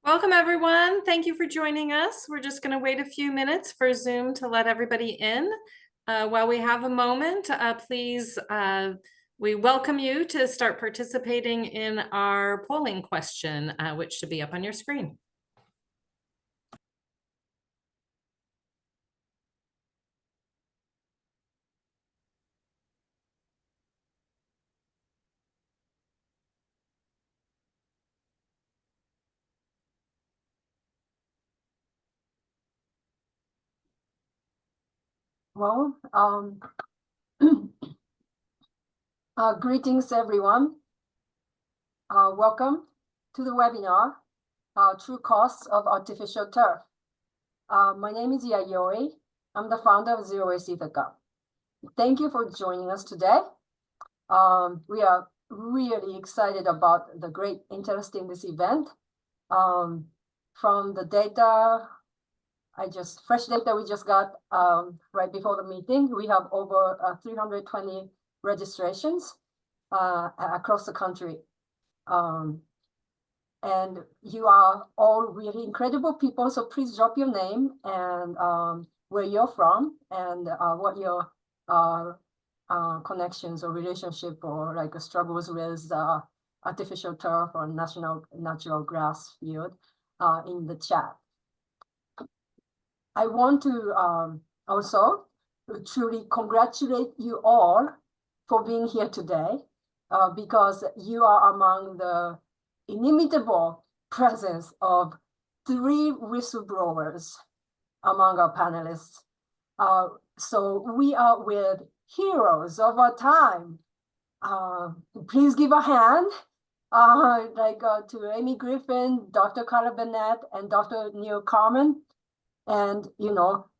Welcome, everyone. Thank you for joining us. We're just going to wait a few minutes for Zoom to let everybody in. While we have a moment, please, we welcome you to start participating in our polling question, which should be up on your screen. Well, greetings, everyone. Welcome to the webinar, True Costs of Artificial Turf. My name is Yayoi. I'm the founder of Zero Waste Ithaca. Thank you for joining us today. We are really excited about the great interest in this event. From the data, fresh data we just got right before the meeting, we have over 320 registrations across the country. And you are all really incredible people, so please drop your name and where you're from and what your connections or relationship or like struggles with artificial turf or natural grass field in the chat. I want to also truly congratulate you all for being here today because you are among the inimitable presence of 3 whistleblowers among our panelists. So we are with heroes of our time. Please give a hand to Amy Griffin, Dr. Kyla Bennett, and Dr. Neil Carman. And,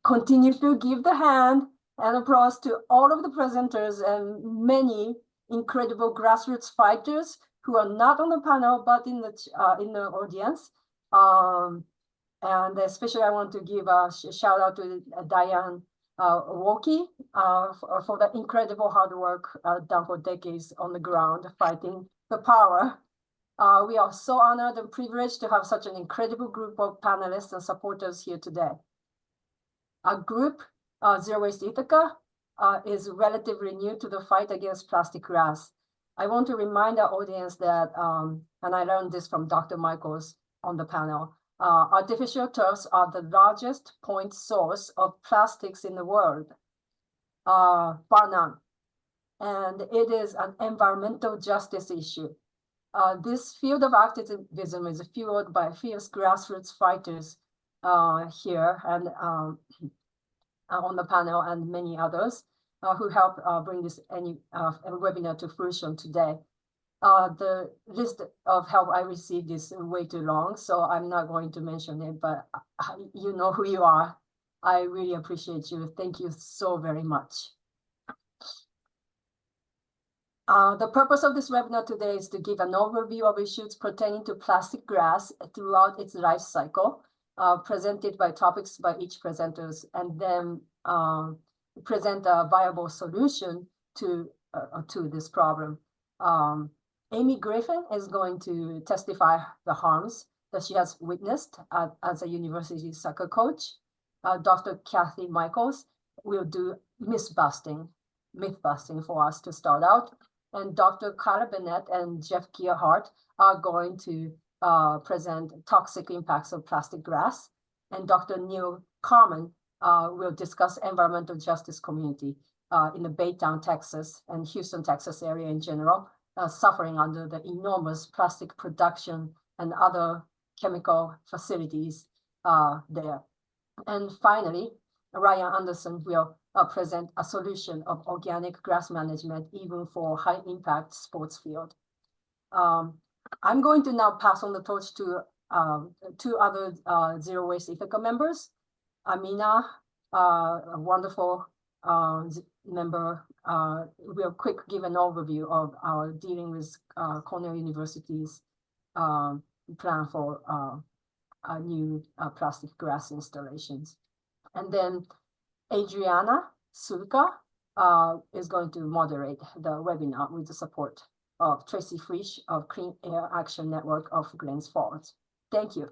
continue to give the hand and applause to all of the presenters and many incredible grassroots fighters who are not on the panel, but in the audience. And especially I want to give a shout out to Diane Woki for the incredible hard work done for decades on the ground fighting the power. We are so honored and privileged to have such an incredible group of panelists and supporters here today. Our group, Zero Waste Ithaca, is relatively new to the fight against plastic grass. I want to remind our audience that, and I learned this from Dr. Michels on the panel, artificial turfs are the largest point source of plastics in the world, bar none. And it is an environmental justice issue. This field of activism is fueled by fierce grassroots fighters here and on the panel and many others who helped bring this webinar to fruition today. The list of help I received is way too long, so I'm not going to mention it, but you know who you are. I really appreciate you. Thank you so very much. The purpose of this webinar today is to give an overview of issues pertaining to plastic grass throughout its life cycle, presented by topics by each presenters, and then present a viable solution to this problem. Amy Griffin is going to testify the harms that she has witnessed as a university soccer coach. Dr. Kathleen Michels will do myth busting for us to start out. And Dr. Kyla Bennett and Jeff Gearhart are going to present toxic impacts of plastic grass. And Dr. Neil Carman will discuss environmental justice community in the Baytown, Texas, and Houston, Texas area in general, suffering under the enormous plastic production and other chemical facilities there. And finally, Ryan Anderson will present a solution of organic grass management, even for high impact sports field. I'm going to now pass on the torch to 2 other Zero Waste Ithaca members. Amina, a wonderful member, will quick give an overview of our dealing with Cornell University's plan for new plastic grass installations. And then Adriana Sulka is going to moderate the webinar with the support of Tracy Frisch of Clean Air Action Network of Glens Falls. Thank you.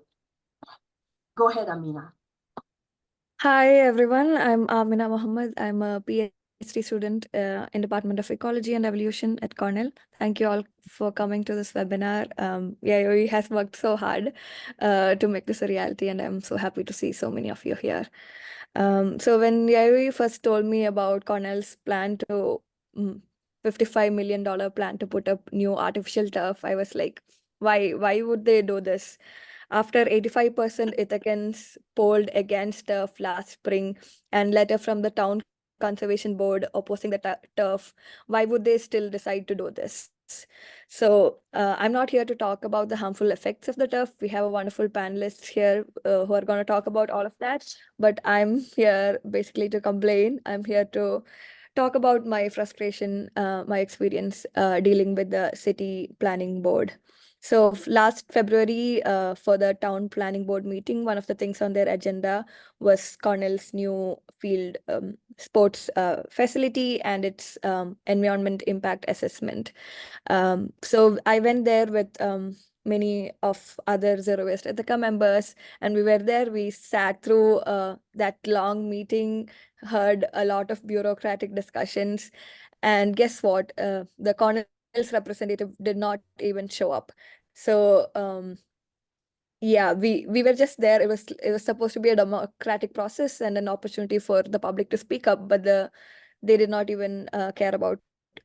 Go ahead, Amina. Hi everyone, I'm Amina Mohammed. I'm a PhD student in Department of Ecology and Evolution at Cornell. Thank you all for coming to this webinar. Yayoi has worked so hard to make this a reality, and I'm so happy to see so many of you here. So when Yayoi first told me about Cornell's plan to $55 million plan to put up new artificial turf, I was like, why would they do this? After 85% Ithacans polled against turf last spring and letter from the town conservation board opposing the turf, why would they still decide to do this? So I'm not here to talk about the harmful effects of the turf. We have a wonderful panelists here who are going to talk about all of that. But I'm here basically to complain. I'm here to talk about my frustration, my experience dealing with the city planning board. So last February, for the town planning board meeting, one of the things on their agenda was Cornell's new field sports facility and its environment impact assessment. So I went there with many of other Zero Waste Ethica members, and we were there. We sat through that long meeting, heard a lot of bureaucratic discussions, and guess what? The Cornell's representative did not even show up. So yeah, we were just there. It was supposed to be a democratic process and an opportunity for the public to speak up, but they did not even care about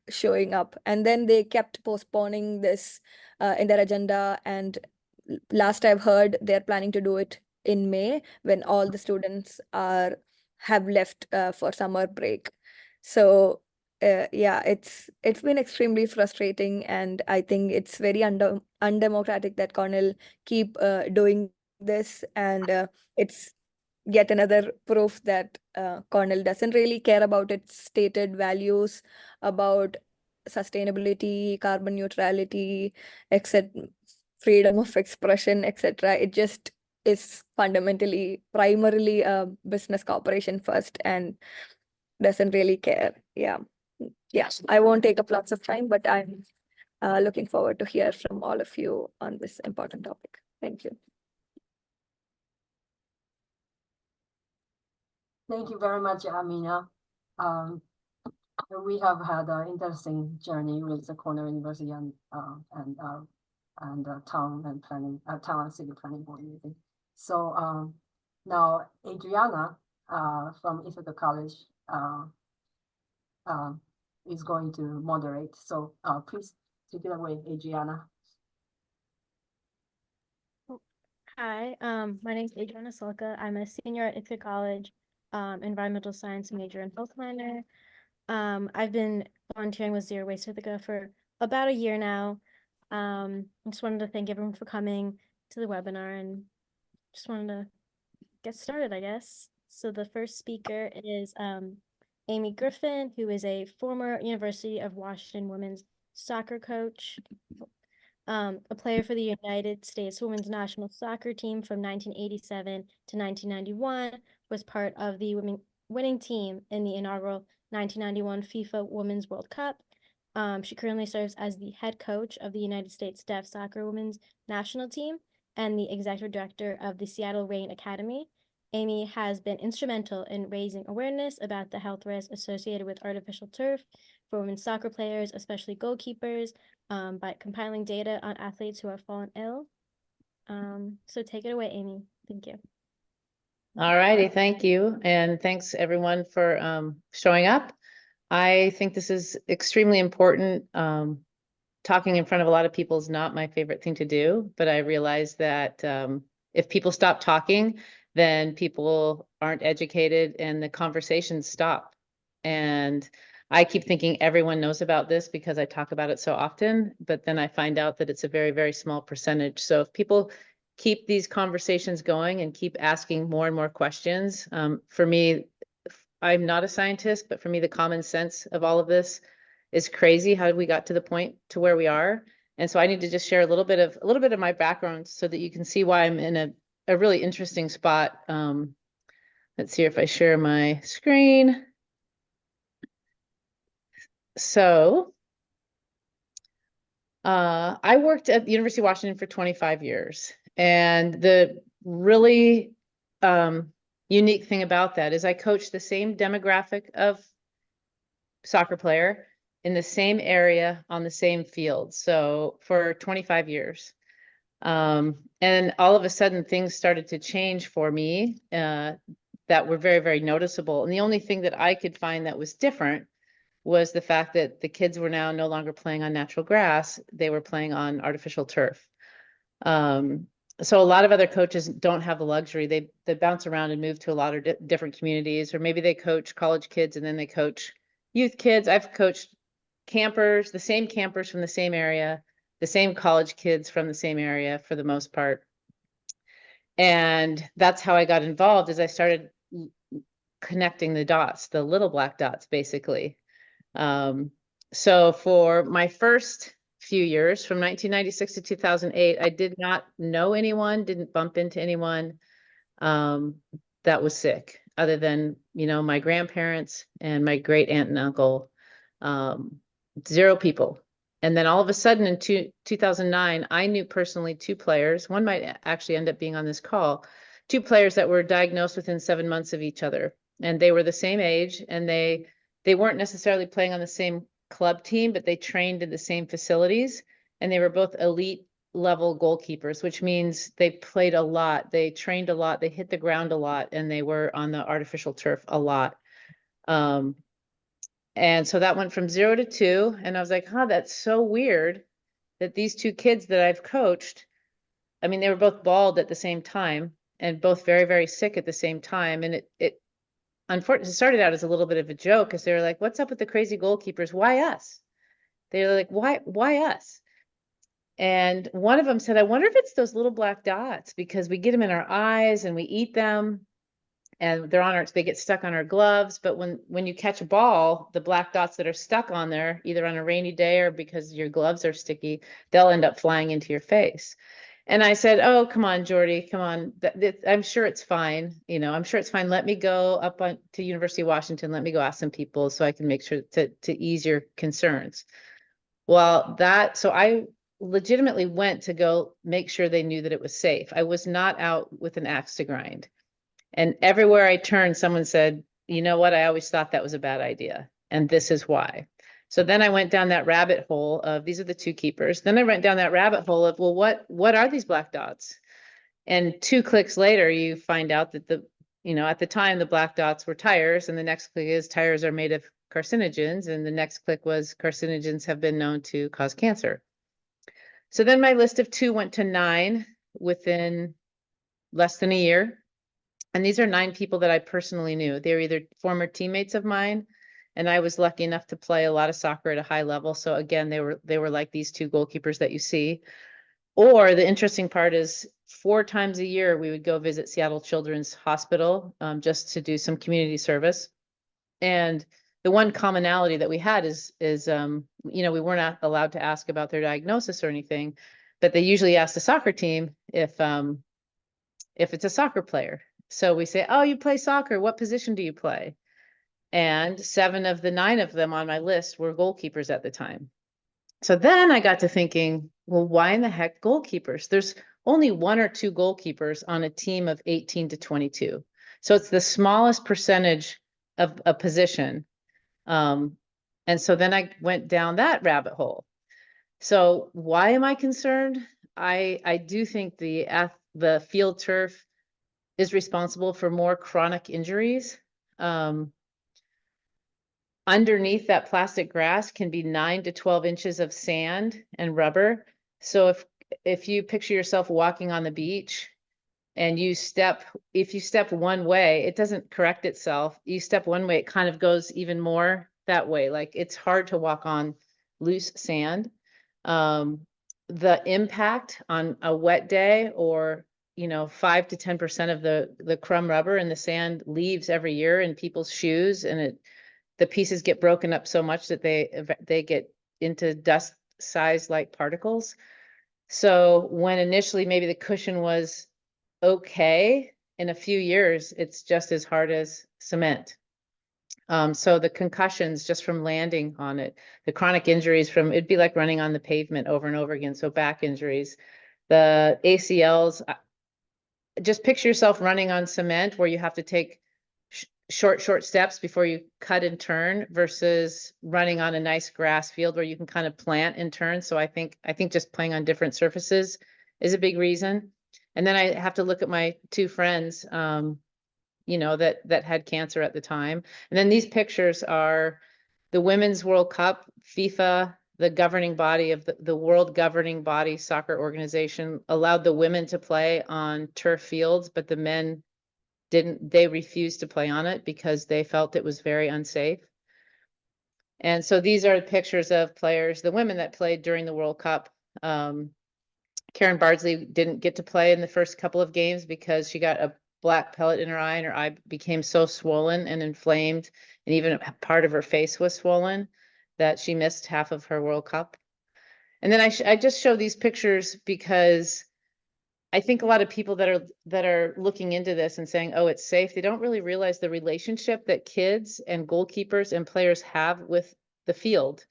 showing up. And then they kept postponing this in their agenda. And last I've heard, they're planning to do it in May when all the students have left for summer break. So yeah, it's been extremely frustrating, and I think it's very undemocratic that Cornell keep doing this, and it's yet another proof that Cornell doesn't really care about its stated values about sustainability, carbon neutrality, etc., freedom of expression, etc. It just is fundamentally, primarily a business corporation first and doesn't really care. Yeah. Yeah, I won't take up lots of time, but I'm looking forward to hear from all of you on this important topic. Thank you. Thank you very much, Amina. We have had an interesting journey with the Cornell University and town and city planning board meeting. So now Adriana from Ithaca College is going to moderate. So please take it away, Adriana. Hi, my name is Adriana Solka. I'm a senior at Ithaca College, environmental science major and health minor. I've been volunteering with Zero Waste Ithaca for about a year now. I just wanted to thank everyone for coming to the webinar and just wanted to get started, I guess. So the first speaker is Amy Griffin, who is a former University of Washington women's soccer coach, a player for the United States women's national soccer team from 1987 to 1991, was part of the winning team in the inaugural 1991 FIFA Women's World Cup. She currently serves as the head coach of the United States Deaf Soccer Women's National Team and the executive director of the Seattle Reign Academy. Amy has been instrumental in raising awareness about the health risks associated with artificial turf for women's soccer players, especially goalkeepers, by compiling data on athletes who have fallen ill. So take it away, Amy. Thank you. All righty, thank you. And thanks everyone for showing up. I think this is extremely important. Talking in front of a lot of people is not my favorite thing to do, but I realize that if people stop talking, then people aren't educated and the conversations stop. And I keep thinking everyone knows about this because I talk about it so often, but then I find out that it's a very, very small percentage. So if people keep these conversations going and keep asking more and more questions, for me, I'm not a scientist, but for me, the common sense of all of this is crazy how we got to the point to where we are. And so I need to just share a little bit of my background so that you can see why I'm in a really interesting spot. Let's see if I share my screen. So I worked at the University of Washington for 25 years. And the really unique thing about that is I coach the same demographic of soccer player in the same area on the same field. So for 25 years. And all of a sudden things started to change for me that were very, very noticeable. And the only thing that I could find that was different was the fact that the kids were now no longer playing on natural grass. They were playing on artificial turf. So a lot of other coaches don't have the luxury. They bounce around and move to a lot of different communities, or maybe they coach college kids and then they coach youth kids. I've coached campers, the same campers from the same area, the same college kids from the same area for the most part. And that's how I got involved, is I started connecting the dots, the little black dots, basically. So for my first few years, from 1996 to 2008, I did not know anyone, didn't bump into anyone that was sick, other than, you know, my grandparents and my great aunt and uncle. 0 people. And then all of a sudden in 2009, I knew personally 2 players. One might actually end up being on this call. 2 players that were diagnosed within 7 months of each other. And they were the same age, and they weren't necessarily playing on the same club team, but they trained in the same facilities. And they were both elite level goalkeepers, which means they played a lot. They trained a lot. They hit the ground a lot, and they were on the artificial turf a lot. And so that went from 0 to 2. And I was like, huh, that's so weird that these 2 kids that I've coached, I mean, they were both bald at the same time and both very, very sick at the same time. And it unfortunately started out as a little bit of a joke, because they were like, what's up with the crazy goalkeepers? Why us? They were like, why us? And one of them said, I wonder if it's those little black dots, because we get them in our eyes and we eat them. And they get stuck on our gloves. But when you catch a ball, the black dots that are stuck on there, either on a rainy day or because your gloves are sticky, they'll end up flying into your face. And I said, oh, come on, Jordy, come on. I'm sure it's fine. You know, I'm sure it's fine. Let me go up to University of Washington. Let me go ask some people so I can make sure to ease your concerns. Well, so I legitimately went to go make sure they knew that it was safe. I was not out with an axe to grind. And everywhere I turned, someone said, you know what, I always thought that was a bad idea. And this is why. So then I went down that rabbit hole of, these are the 2 keepers. Then I went down that rabbit hole of, well, what are these black dots? And 2 clicks later, you find out that at the time, the black dots were tires. And the next click is tires are made of carcinogens. And the next click was carcinogens have been known to cause cancer. So then my list of 2 went to 9 within less than a year. And these are 9 people that I personally knew. They were either former teammates of mine, and I was lucky enough to play a lot of soccer at a high level. So again, they were like these 2 goalkeepers that you see. Or the interesting part is 4 times a year, we would go visit Seattle Children's Hospital just to do some community service. And the one commonality that we had is we weren't allowed to ask about their diagnosis or anything, but they usually ask the soccer team if it's a soccer player. So we say, oh, you play soccer. What position do you play? And 7 of the 9 of them on my list were goalkeepers at the time. So then I got to thinking, well, why in the heck goalkeepers? There's only 1 or 2 goalkeepers on a team of 18 to 22. So it's the smallest percentage of a position. And so then I went down that rabbit hole. So why am I concerned? I do think the field turf is responsible for more chronic injuries. Underneath that plastic grass can be 9 to 12 inches of sand and rubber. So if you picture yourself walking on the beach and if you step one way, it doesn't correct itself. You step one way, it kind of goes even more that way. Like, it's hard to walk on loose sand. The impact on a wet day, or 5 to 10% of the crumb rubber in the sand leaves every year in people's shoes, and the pieces get broken up so much that they get into dust size like particles. So when initially maybe the cushion was okay, in a few years it's just as hard as cement. So the concussions just from landing on it, the chronic injuries from, it'd be like running on the pavement over and over again. So back injuries, the ACLs, just picture yourself running on cement where you have to take short steps before you cut and turn versus running on a nice grass field where you can kind of plant and turn. So I think just playing on different surfaces is a big reason. And then I have to look at my two friends, you know, that had cancer at the time. And then these pictures are the Women's World Cup. FIFA, the governing body of the world governing body soccer organization, allowed the women to play on turf fields, but the men didn't. They refused to play on it because they felt it was very unsafe. And so these are pictures of players, the women that played during the World Cup. Karen Bardsley didn't get to play in the first couple of games because she got a black pellet in her eye, and her eye became so swollen and inflamed, and even part of her face was swollen, that she missed half of her World Cup. And then I just show these pictures because I think a lot of people that are looking into this and saying, oh, it's safe, they don't really realize the relationship that kids and goalkeepers and players have with the field.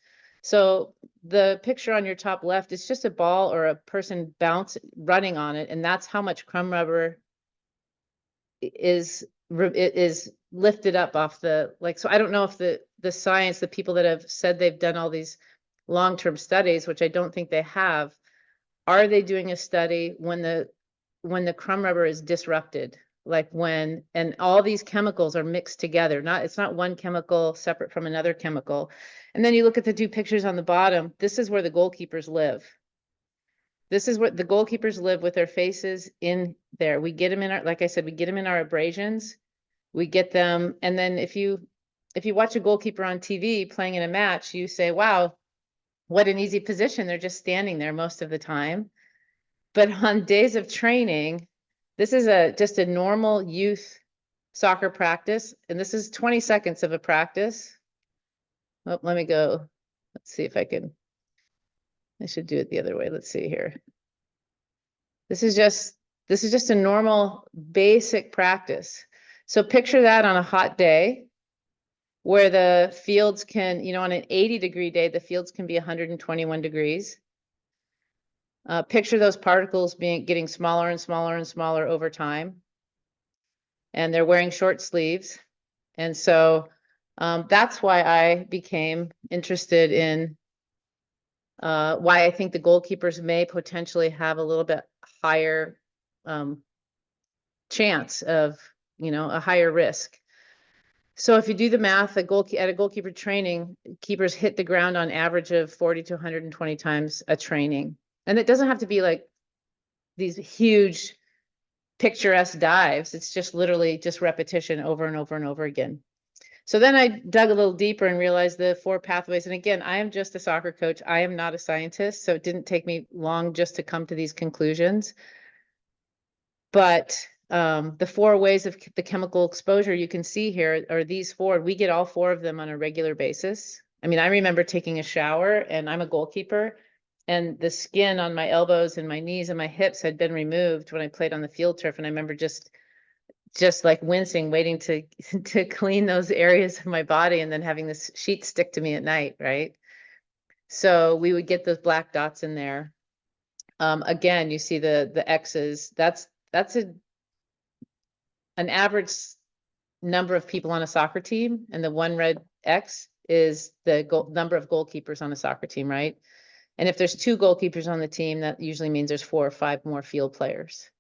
So the picture on your top left is just a ball or a person running on it, and that's how much crumb rubber is lifted up off the, like, so I don't know if the science, the people that have said they've done all these long-term studies, which I don't think they have, are they doing a study when the crumb rubber is disrupted, like when, and all these chemicals are mixed together, it's not one chemical separate from another chemical. And then you look at the two pictures on the bottom, this is where the goalkeepers live. This is what the goalkeepers live, with their faces in there. We get them in our, like I said, we get them in our abrasions. We get them, and then if you watch a goalkeeper on TV playing in a match, you say, wow, what an easy position. They're just standing there most of the time. But on days of training, this is just a normal youth soccer practice, and this is 20 seconds of a practice. Oh, let me go. Let's see if I should do it the other way. Let's see here. This is just a normal basic practice. So picture that on a hot day where the fields can, you know, on an 80-degree day, the fields can be 121 degrees. Picture those particles getting smaller and smaller and smaller over time. And they're wearing short sleeves. And so that's why I became interested in why I think the goalkeepers may potentially have a little bit higher chance of, you know, a higher risk. So if you do the math, at a goalkeeper training, keepers hit the ground on average of 40 to 120 times a training. And it doesn't have to be like these huge picturesque dives. It's just literally just repetition over and over and over again. So then I dug a little deeper and realized the 4 pathways. And again, I am just a soccer coach. I am not a scientist. So it didn't take me long just to come to these conclusions. But the 4 ways of the chemical exposure you can see here are these 4. We get all 4 of them on a regular basis. I mean, I remember taking a shower, and I'm a goalkeeper, and the skin on my elbows and my knees and my hips had been removed when I played on the field turf. And I remember just like wincing, waiting to clean those areas of my body, and then having this sheet stick to me at night, right? So we would get those black dots in there. Again, you see the X's. That's an average number of people on a soccer team, and the 1 red X is the number of goalkeepers on a soccer team, right? And if there's 2 goalkeepers on the team, that usually means there's 4 or 5 more field players.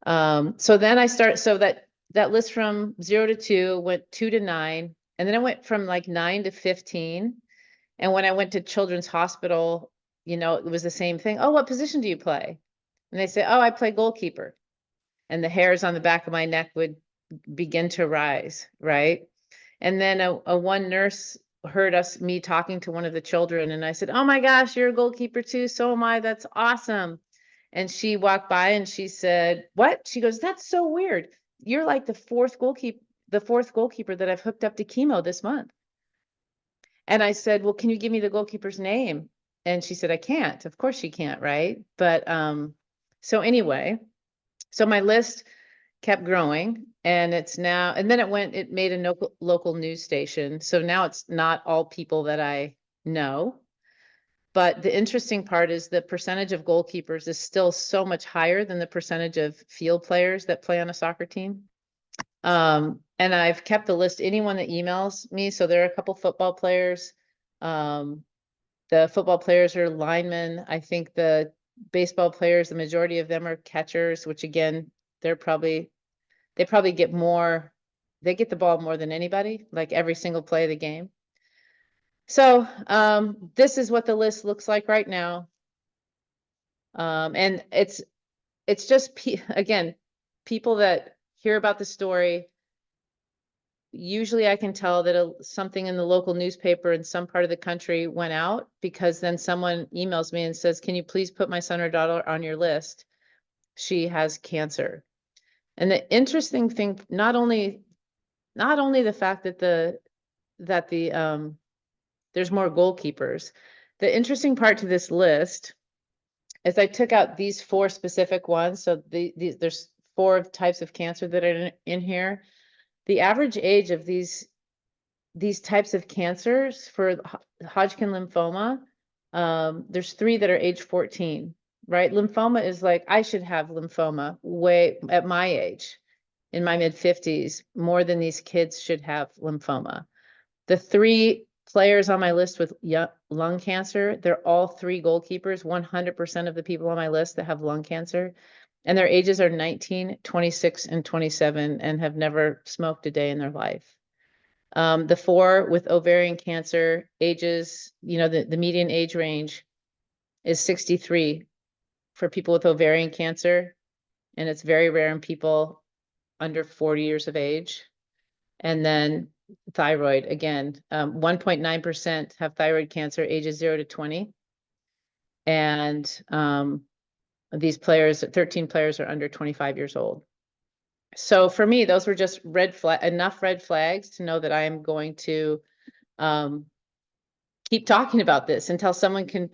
So then so that list from 0 to 2 went 2 to 9, and then I went from like 9 to 15. And when I went to Children's Hospital, you know, it was the same thing. Oh, what position do you play? And they say, oh, I play goalkeeper. And the hairs on the back of my neck would begin to rise, right? And then one nurse heard me talking to one of the children, and I said, oh my gosh, you're a goalkeeper too. So am I. That's awesome. And she walked by and she said, what? She goes, that's so weird. You're like the 4th goalkeeper that I've hooked up to chemo this month. And I said, well, can you give me the goalkeeper's name? And she said, I can't. Of course she can't, right? But so anyway, so my list kept growing, and it's now, and then it made a local news station. So now it's not all people that I know. But the interesting part is the percentage of goalkeepers is still so much higher than the percentage of field players that play on a soccer team. And I've kept the list, anyone that emails me. So there are a couple football players. The football players are linemen. I think the baseball players, the majority of them are catchers, which again, they probably get more, they get the ball more than anybody, like every single play of the game. So this is what the list looks like right now. And it's just, again, people that hear about the story. Usually I can tell that something in the local newspaper in some part of the country went out, because then someone emails me and says, can you please put my son or daughter on your list? She has cancer. And the interesting thing, not only the fact that there's more goalkeepers, the interesting part to this list is I took out these 4 specific ones. So there's 4 types of cancer that are in here. The average age of these types of cancers for Hodgkin lymphoma, there's 3 that are age 14, right? Lymphoma is like, I should have lymphoma way at my age, in my mid-50s, more than these kids should have lymphoma. The 3 players on my list with lung cancer, they're all 3 goalkeepers, 100% of the people on my list that have lung cancer. And their ages are 19, 26, and 27, and have never smoked a day in their life. The 4 with ovarian cancer, ages, the median age range is 63 for people with ovarian cancer. And it's very rare in people under 40 years of age. And then thyroid, again, 1.9% have thyroid cancer, ages 0 to 20. And these players, 13 players, are under 25 years old. So for me, those were just enough red flags to know that I am going to keep talking about this until someone can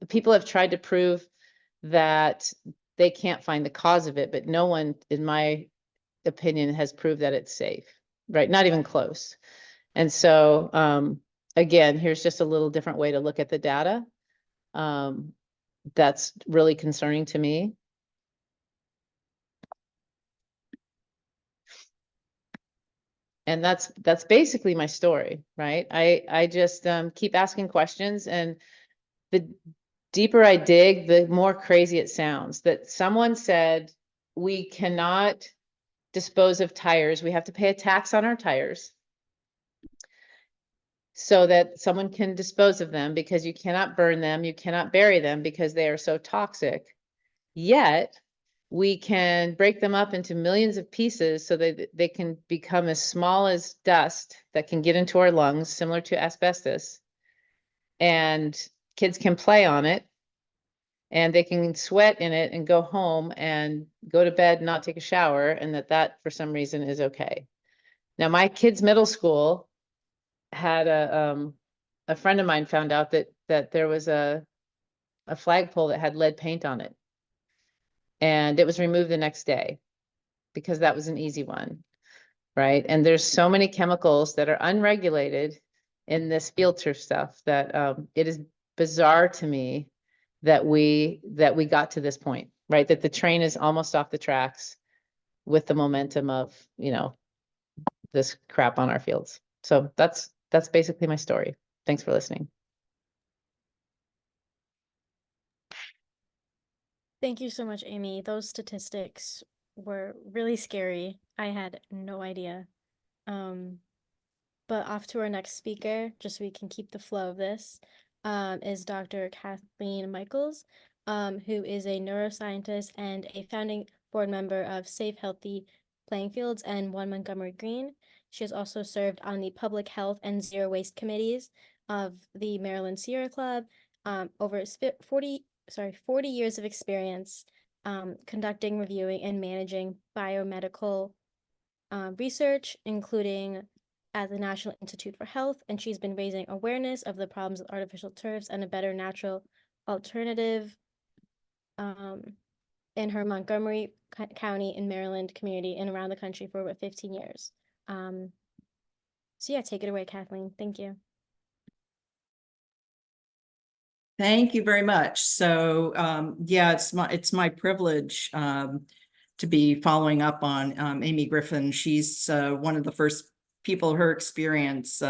people have tried to prove that they can't find the cause of it, but no one, in my opinion, has proved that it's safe, right? Not even close. And so, again, here's just a little different way to look at the data. That's really concerning to me. And that's basically my story, right? I just keep asking questions, and the deeper I dig, the more crazy it sounds. That someone said, we cannot dispose of tires. We have to pay a tax on our tires so that someone can dispose of them, because you cannot burn them, you cannot bury them because they are so toxic. Yet we can break them up into millions of pieces so that they can become as small as dust that can get into our lungs, similar to asbestos. And kids can play on it, and they can sweat in it and go home and go to bed, not take a shower, and that for some reason is okay. Now, my kids' middle school had a friend of mine found out that there was a flagpole that had lead paint on it. And it was removed the next day because that was an easy one, right? And there's so many chemicals that are unregulated in this field trip stuff that it is bizarre to me that we got to this point, right? That the train is almost off the tracks with the momentum of, this crap on our fields. So that's basically my story. Thanks for listening. Thank you so much, Amy. Those statistics were really scary. I had no idea. But off to our next speaker, just so we can keep the flow of this, is Dr. Kathleen Michels, who is a neuroscientist and a founding board member of Safe Healthy Playing Fields and One Montgomery Green. She has also served on the Public Health and Zero Waste Committees of the Maryland Sierra Club, over 40 years of experience conducting, reviewing, and managing biomedical research, including at the National Institute for Health, and she's been raising awareness of the problems with artificial turfs and a better natural alternative in her Montgomery County in Maryland community and around the country for over 15 years. So yeah, take it away, Kathleen. Thank you. Thank you very much. So yeah, it's my privilege to be following up on Amy Griffin. She's one of the first people. Her experience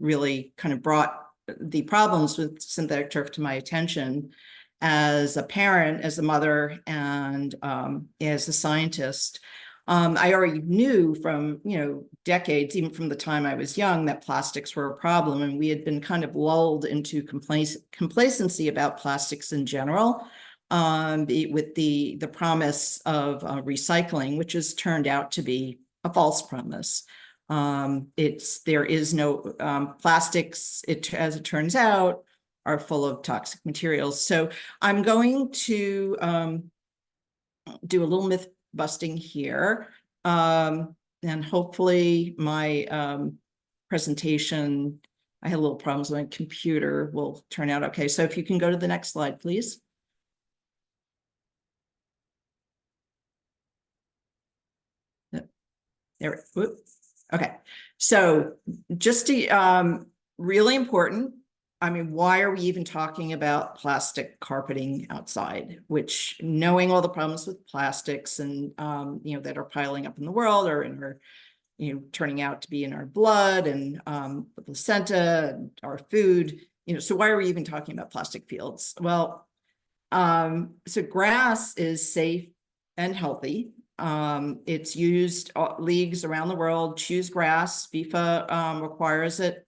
really kind of brought the problems with synthetic turf to my attention as a parent, as a mother, and as a scientist. I already knew from, decades, even from the time I was young, that plastics were a problem, and we had been kind of lulled into complacency about plastics in general, with the promise of recycling, which has turned out to be a false promise. There is no plastics, as it turns out, are full of toxic materials. So I'm going to do a little myth busting here. And hopefully my presentation, I had a little problems with my computer, will turn out okay. So if you can go to the next slide, please. There, whoop. Okay. So just to, really important, I mean, why are we even talking about plastic carpeting outside? Which, knowing all the problems with plastics and that are piling up in the world, or in our, turning out to be in our blood and the placenta, and our food. So why are we even talking about plastic fields? Well, so grass is safe and healthy. It's used, leagues around the world choose grass. FIFA requires it.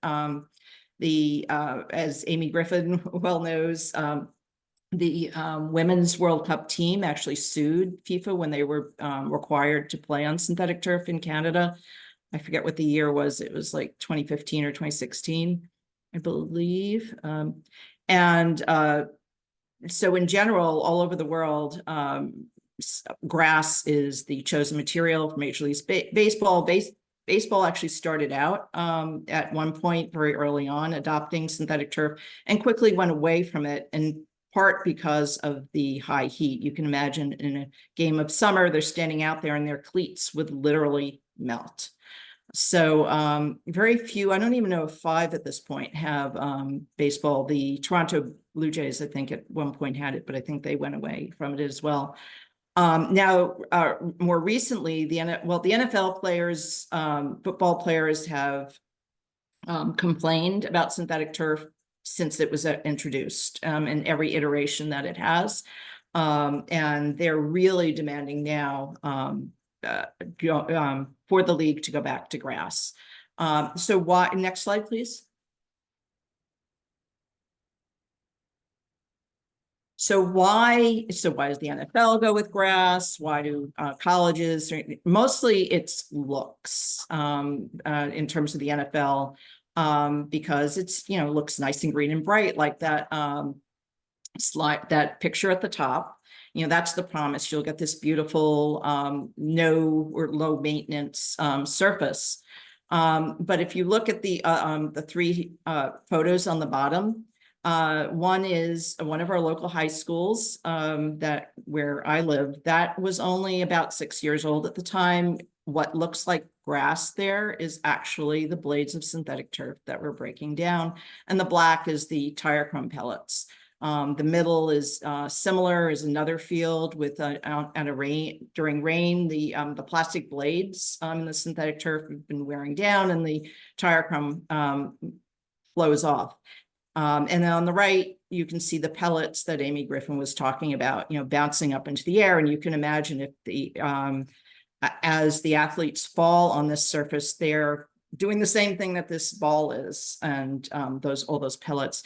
As Amy Griffin well knows, the Women's World Cup team actually sued FIFA when they were required to play on synthetic turf in Canada. I forget what the year was. It was like 2015 or 2016, I believe. So in general, all over the world, grass is the chosen material for Major League Baseball. Baseball actually started out at one point very early on adopting synthetic turf and quickly went away from it, in part because of the high heat. You can imagine in a game of summer, they're standing out there and their cleats would literally melt. So very few, I don't even know if 5 at this point have baseball. The Toronto Blue Jays, I think at one point had it, but I think they went away from it as well. Now, more recently, the NFL players, football players have complained about synthetic turf since it was introduced, in every iteration that it has. And they're really demanding now for the league to go back to grass. So why, next slide, please. So why does the NFL go with grass? Why do colleges? Mostly it's looks in terms of the NFL, because it's, looks nice and green and bright, like that slide, that picture at the top. That's the promise. You'll get this beautiful no or low maintenance surface. But if you look at the 3 photos on the bottom, one is one of our local high schools where I live. That was only about 6 years old at the time. What looks like grass there is actually the blades of synthetic turf that we're breaking down, and the black is the tire crumb pellets. The middle is similar, is another field with during rain, the plastic blades in the synthetic turf have been wearing down, and the tire crumb flows off. And then on the right, you can see the pellets that Amy Griffin was talking about, bouncing up into the air. And you can imagine if as the athletes fall on this surface, they're doing the same thing that this ball is, and all those pellets.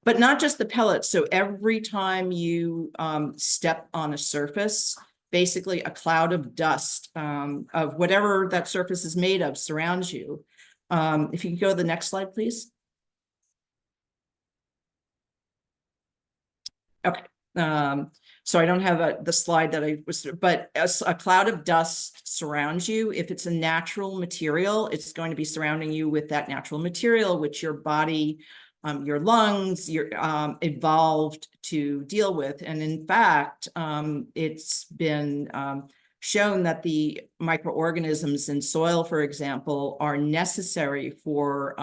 But not just the pellets. So every time you step on a surface, basically a cloud of dust of whatever that surface is made of surrounds you. If you could go to the next slide, please. Okay. So I don't have the slide that I was, but a cloud of dust surrounds you. If it's a natural material, it's going to be surrounding you with that natural material, which your body, your lungs, evolved to deal with. And in fact, it's been shown that the microorganisms in soil, for example, are necessary for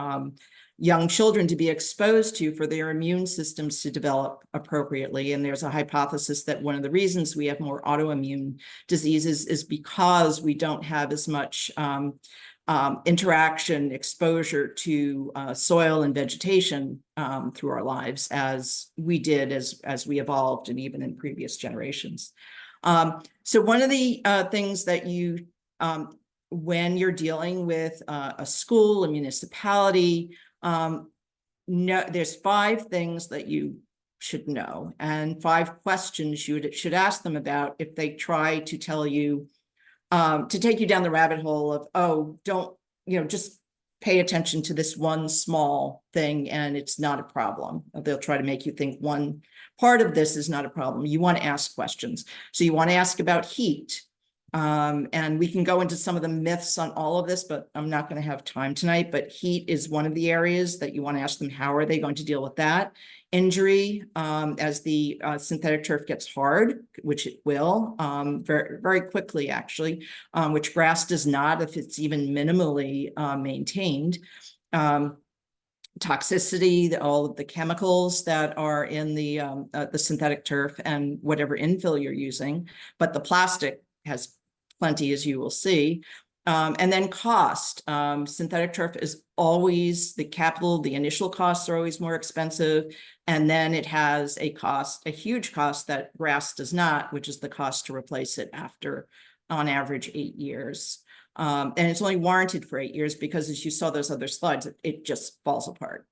young children to be exposed to for their immune systems to develop appropriately. And there's a hypothesis that one of the reasons we have more autoimmune diseases is because we don't have as much interaction, exposure to soil and vegetation through our lives as we did as we evolved and even in previous generations. So one of the things that you, when you're dealing with a school, a municipality, there's 5 things that you should know and 5 questions you should ask them about if they try to tell you, to take you down the rabbit hole of, oh, don't, just pay attention to this one small thing and it's not a problem. They'll try to make you think one part of this is not a problem. You want to ask questions. So you want to ask about heat. And we can go into some of the myths on all of this, but I'm not going to have time tonight. But heat is one of the areas that you want to ask them, how are they going to deal with that? Injury, as the synthetic turf gets hard, which it will very, very quickly, actually, which grass does not if it's even minimally maintained. Toxicity, all of the chemicals that are in the synthetic turf and whatever infill you're using, but the plastic has plenty, as you will see. And then cost. Synthetic turf is always the capital, the initial costs are always more expensive. And then it has a cost, a huge cost that grass does not, which is the cost to replace it after, on average, 8 years. And it's only warranted for 8 years because, as you saw those other slides, it just falls apart.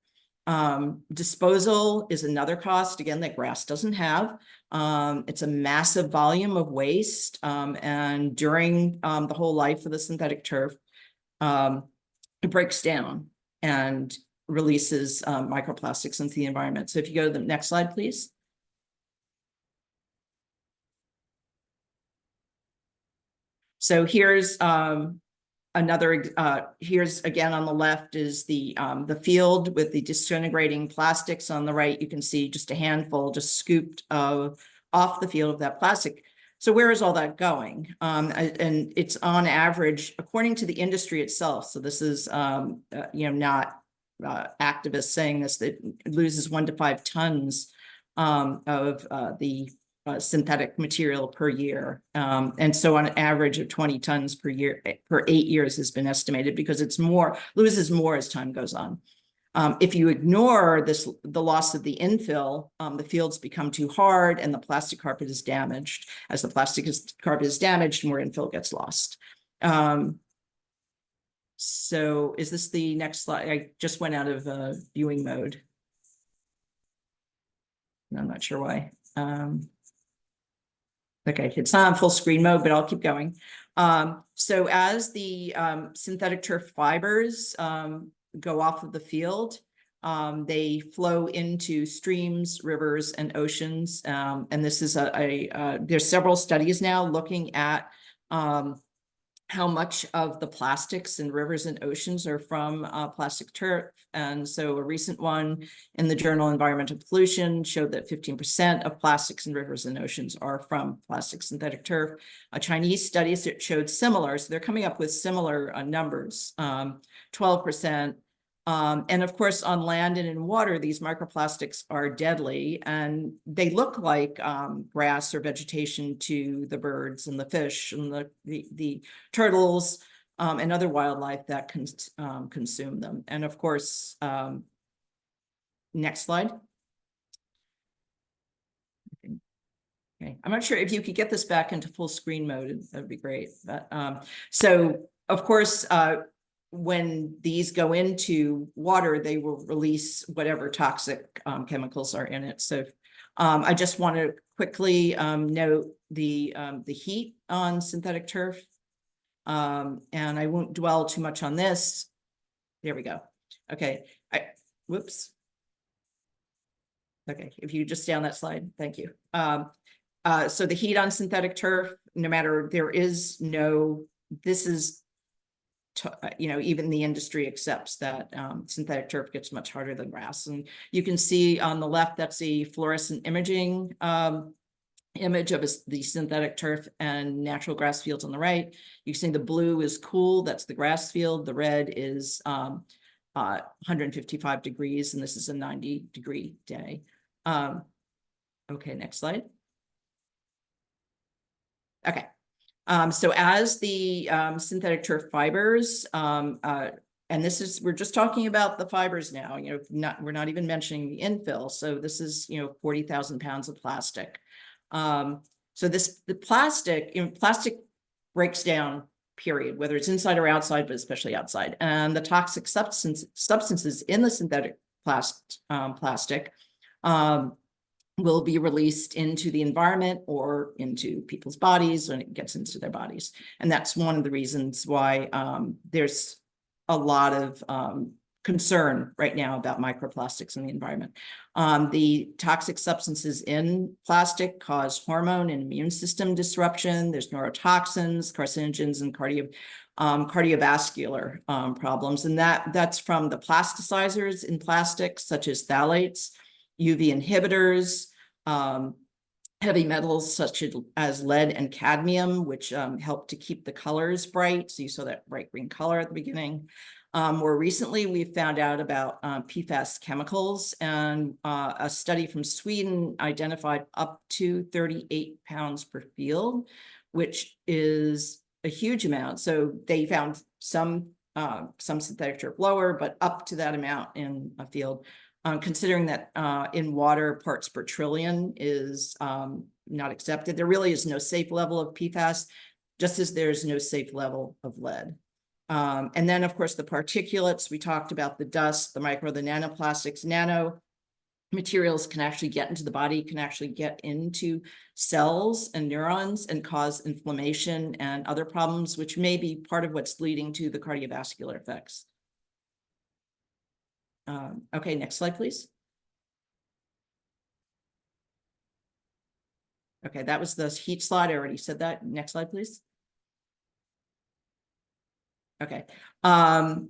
Disposal is another cost, again, that grass doesn't have. It's a massive volume of waste. And during the whole life of the synthetic turf, it breaks down and releases microplastics into the environment. So if you go to the next slide, please. So here's another, here's again on the left is the field with the disintegrating plastics. On the right, you can see just a handful just scooped off the field of that plastic. So where is all that going? And it's on average, according to the industry itself. So this is, not activists saying this, that it loses 1 to 5 tons of the synthetic material per year. And so on average of 20 tons per year, per 8 years has been estimated, because it's loses more as time goes on. If you ignore the loss of the infill, the fields become too hard and the plastic carpet is damaged. As the carpet is damaged, more infill gets lost. So is this the next slide? I just went out of viewing mode. I'm not sure why. Okay, it's not on full screen mode, but I'll keep going. So as the synthetic turf fibers go off of the field, they flow into streams, rivers, and oceans. And this is there's several studies now looking at how much of the plastics in rivers and oceans are from plastic turf. And so a recent one in the journal Environmental Pollution showed that 15% of plastics in rivers and oceans are from plastic synthetic turf. A Chinese study showed similar, so they're coming up with similar numbers, 12%. And of course, on land and in water, these microplastics are deadly, and they look like grass or vegetation to the birds and the fish and the turtles and other wildlife that can consume them. And of course, next slide. Okay, I'm not sure if you could get this back into full screen mode, that would be great. But so of course, when these go into water, they will release whatever toxic chemicals are in it. So I just want to quickly note the heat on synthetic turf. And I won't dwell too much on this. There we go. Okay. Whoops. Okay, if you just stay on that slide, thank you. So the heat on synthetic turf, no matter, this is, even the industry accepts that synthetic turf gets much harder than grass. And you can see on the left, that's the fluorescent imaging image of the synthetic turf and natural grass fields on the right. You see the blue is cool, that's the grass field. The red is 155 degrees, and this is a 90-degree day. Okay, next slide. Okay. So as the synthetic turf fibers, and this is, we're just talking about the fibers now, we're not even mentioning the infill. So this is, 40,000 pounds of plastic. So the plastic, plastic breaks down, period, whether it's inside or outside, but especially outside. And the toxic substances in the synthetic plastic will be released into the environment or into people's bodies when it gets into their bodies. And that's one of the reasons why there's a lot of concern right now about microplastics in the environment. The toxic substances in plastic cause hormone and immune system disruption. There's neurotoxins, carcinogens, and cardiovascular problems. And that's from the plasticizers in plastics, such as phthalates, UV inhibitors, heavy metals such as lead and cadmium, which help to keep the colors bright. So you saw that bright green color at the beginning. More recently, we've found out about PFAS chemicals, and a study from Sweden identified up to 38 pounds per field, which is a huge amount. So they found some synthetic turf lower, but up to that amount in a field. Considering that in water, parts per trillion is not accepted. There really is no safe level of PFAS, just as there's no safe level of lead. And then, of course, the particulates, we talked about the dust, the micro, the nanoplastics. Nano materials can actually get into the body, can actually get into cells and neurons and cause inflammation and other problems, which may be part of what's leading to the cardiovascular effects. Okay, next slide, please. Okay, that was the heat slide. I already said that. Next slide, please. Okay. I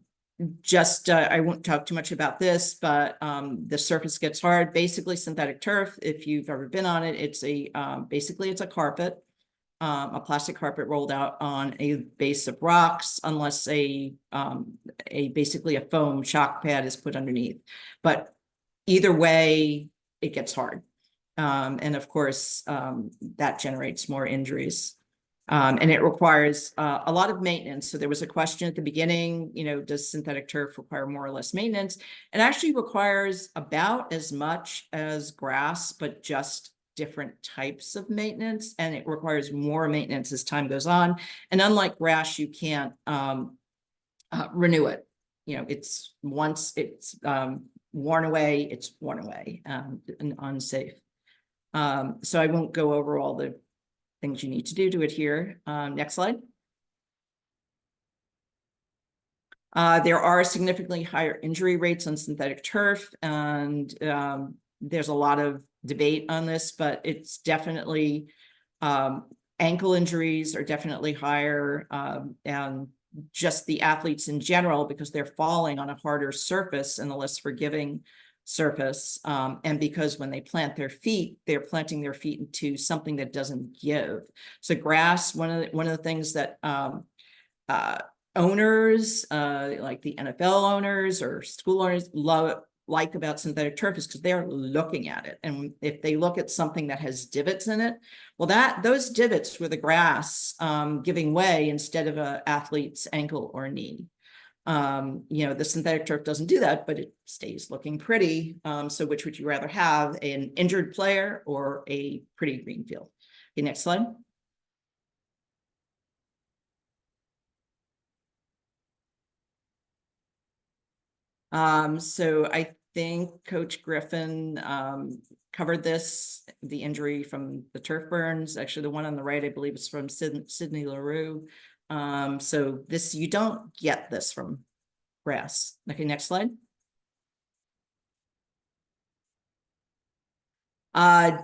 won't talk too much about this, but the surface gets hard. Basically, synthetic turf, if you've ever been on it, it's basically it's a carpet, a plastic carpet rolled out on a base of rocks, unless basically a foam shock pad is put underneath. But either way, it gets hard. And of course, that generates more injuries. And it requires a lot of maintenance. So there was a question at the beginning, does synthetic turf require more or less maintenance? It actually requires about as much as grass, but just different types of maintenance, and it requires more maintenance as time goes on. And unlike grass, you can't renew it. It's once it's worn away, it's worn away and unsafe. So I won't go over all the things you need to do to adhere. Next slide. There are significantly higher injury rates on synthetic turf, and there's a lot of debate on this, but it's definitely ankle injuries are definitely higher, and just the athletes in general, because they're falling on a harder surface and a less forgiving surface, and because when they plant their feet, they're planting their feet into something that doesn't give. So grass, one of the things that owners, like the NFL owners or school owners, like about synthetic turf is because they're looking at it. And if they look at something that has divots in it, well, those divots were the grass giving way instead of an athlete's ankle or knee. The synthetic turf doesn't do that, but it stays looking pretty. So which would you rather have, an injured player or a pretty green field? Okay, next slide. So I think Coach Griffin covered this, the injury from the turf burns. Actually, the one on the right, I believe, is from Sydney LaRue. So this, you don't get this from grass. Okay, next slide.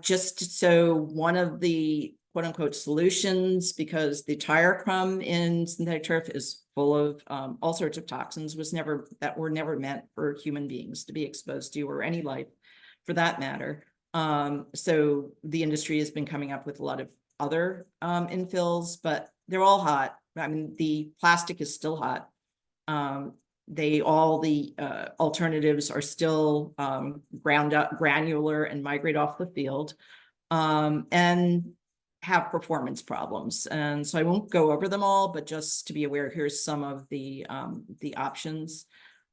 Just so one of the quote unquote solutions, because the tire crumb in synthetic turf is full of all sorts of toxins, that were never meant for human beings to be exposed to, or any life for that matter. So the industry has been coming up with a lot of other infills, but they're all hot. I mean, the plastic is still hot. all the alternatives are still ground up, granular, and migrate off the field, and have performance problems. And so I won't go over them all, but just to be aware, here's some of the options.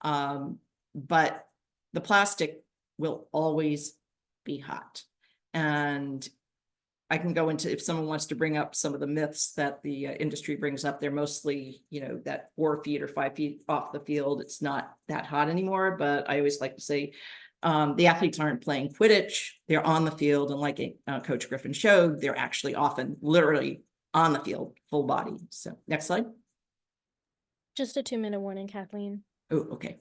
But the plastic will always be hot. And I can go into, if someone wants to bring up some of the myths that the industry brings up, they're mostly, that 4 feet or 5 feet off the field, it's not that hot anymore. But I always like to say, the athletes aren't playing Quidditch, they're on the field. And like Coach Griffin showed, they're actually often literally on the field, full body. So next slide. Just a 2-minute warning, Kathleen. Oh, okay.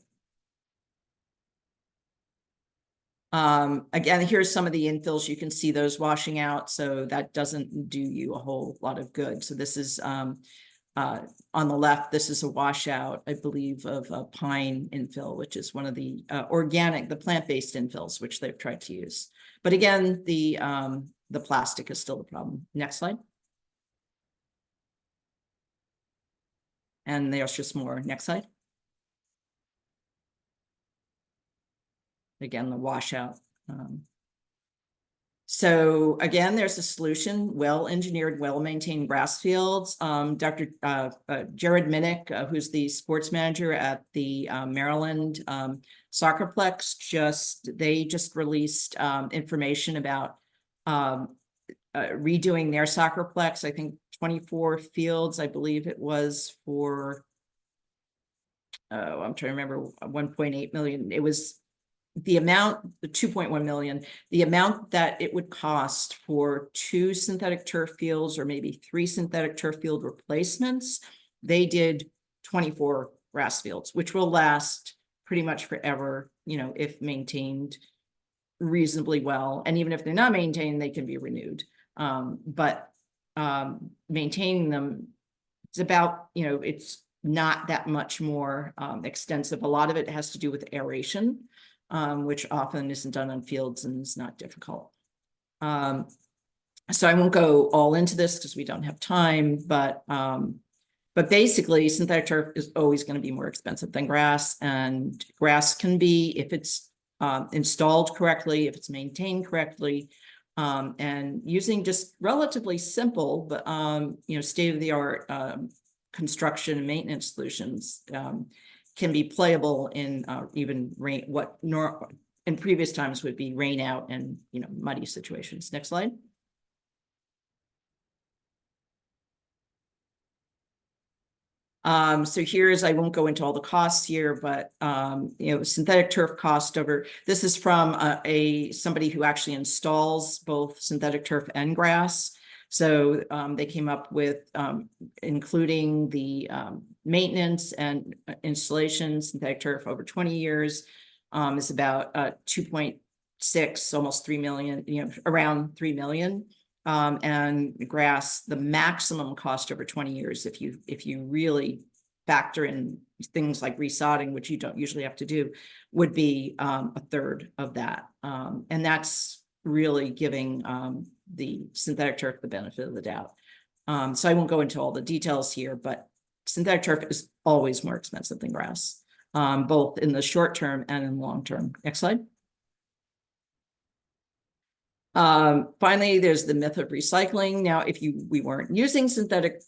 Again, here's some of the infills. You can see those washing out, so that doesn't do you a whole lot of good. So this is on the left, this is a washout, I believe, of a pine infill, which is one of the the plant-based infills, which they've tried to use. But again, the plastic is still the problem. Next slide. And there's just more. Next slide. Again, the washout. So again, there's a solution: well-engineered, well-maintained grass fields. Dr. Jared Minnick, who's the sports manager at the Maryland Soccerplex, they just released information about redoing their Soccerplex. I think 24 fields, I believe it was, for I'm trying to remember, 1.8 million. It was the amount, the 2.1 million, the amount that it would cost for 2 synthetic turf fields or maybe 3 synthetic turf field replacements. They did 24 grass fields, which will last pretty much forever, if maintained reasonably well. And even if they're not maintained, they can be renewed. But maintaining them, it's about, it's not that much more extensive. A lot of it has to do with aeration, which often isn't done on fields and is not difficult. So I won't go all into this because we don't have time, but basically synthetic turf is always going to be more expensive than grass, and grass can be, if it's installed correctly, if it's maintained correctly, and using just relatively simple, but state-of-the-art construction and maintenance solutions, can be playable in even rain, in previous times would be rain out and muddy situations. Next slide. So here's, I won't go into all the costs here, but synthetic turf cost over, this is from somebody who actually installs both synthetic turf and grass. So they came up with, including the maintenance and installation, synthetic turf over 20 years is about 2.6, almost 3 million, around 3 million. And grass, the maximum cost over 20 years, if you really factor in things like resodding, which you don't usually have to do, would be a third of that. And that's really giving the synthetic turf the benefit of the doubt. So I won't go into all the details here, but synthetic turf is always more expensive than grass, both in the short term and in the long term. Next slide. Finally, there's the myth of recycling. Now, if we weren't using synthetic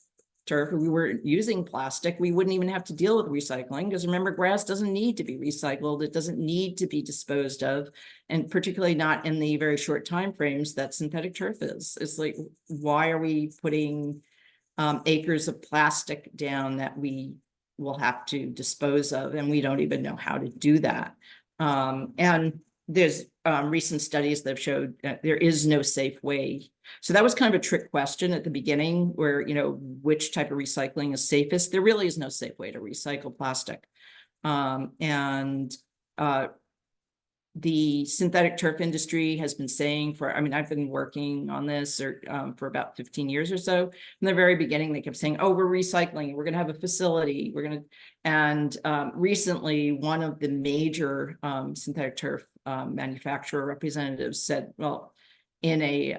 turf, or we weren't using plastic, we wouldn't even have to deal with recycling, because remember, grass doesn't need to be recycled. It doesn't need to be disposed of, and particularly not in the very short time frames that synthetic turf is. It's like, why are we putting acres of plastic down that we will have to dispose of, and we don't even know how to do that? And there's recent studies that have showed that there is no safe way. So that was kind of a trick question at the beginning, where, which type of recycling is safest? There really is no safe way to recycle plastic. The synthetic turf industry has been saying I've been working on this for about 15 years or so. In the very beginning, they kept saying, oh, we're recycling, we're going to have a facility, and recently one of the major synthetic turf manufacturer representatives said, well, in a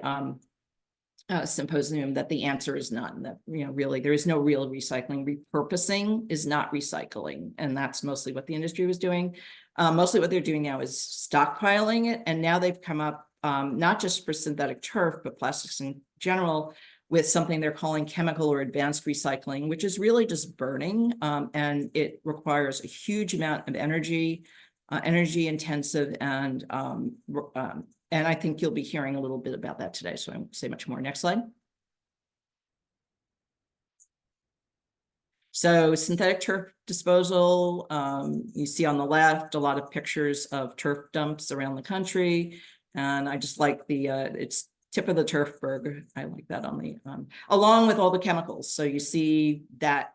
symposium that the answer is none, that, really, there is no real recycling. Repurposing is not recycling. And that's mostly what the industry was doing. Mostly what they're doing now is stockpiling it. And now they've come up, not just for synthetic turf, but plastics in general, with something they're calling chemical or advanced recycling, which is really just burning. And it requires a huge amount of energy, energy intensive, and I think you'll be hearing a little bit about that today, so I won't say much more. Next slide. So synthetic turf disposal, you see on the left a lot of pictures of turf dumps around the country. And I just like the, it's tip of the turfberg. I like that on the, along with all the chemicals. So you see that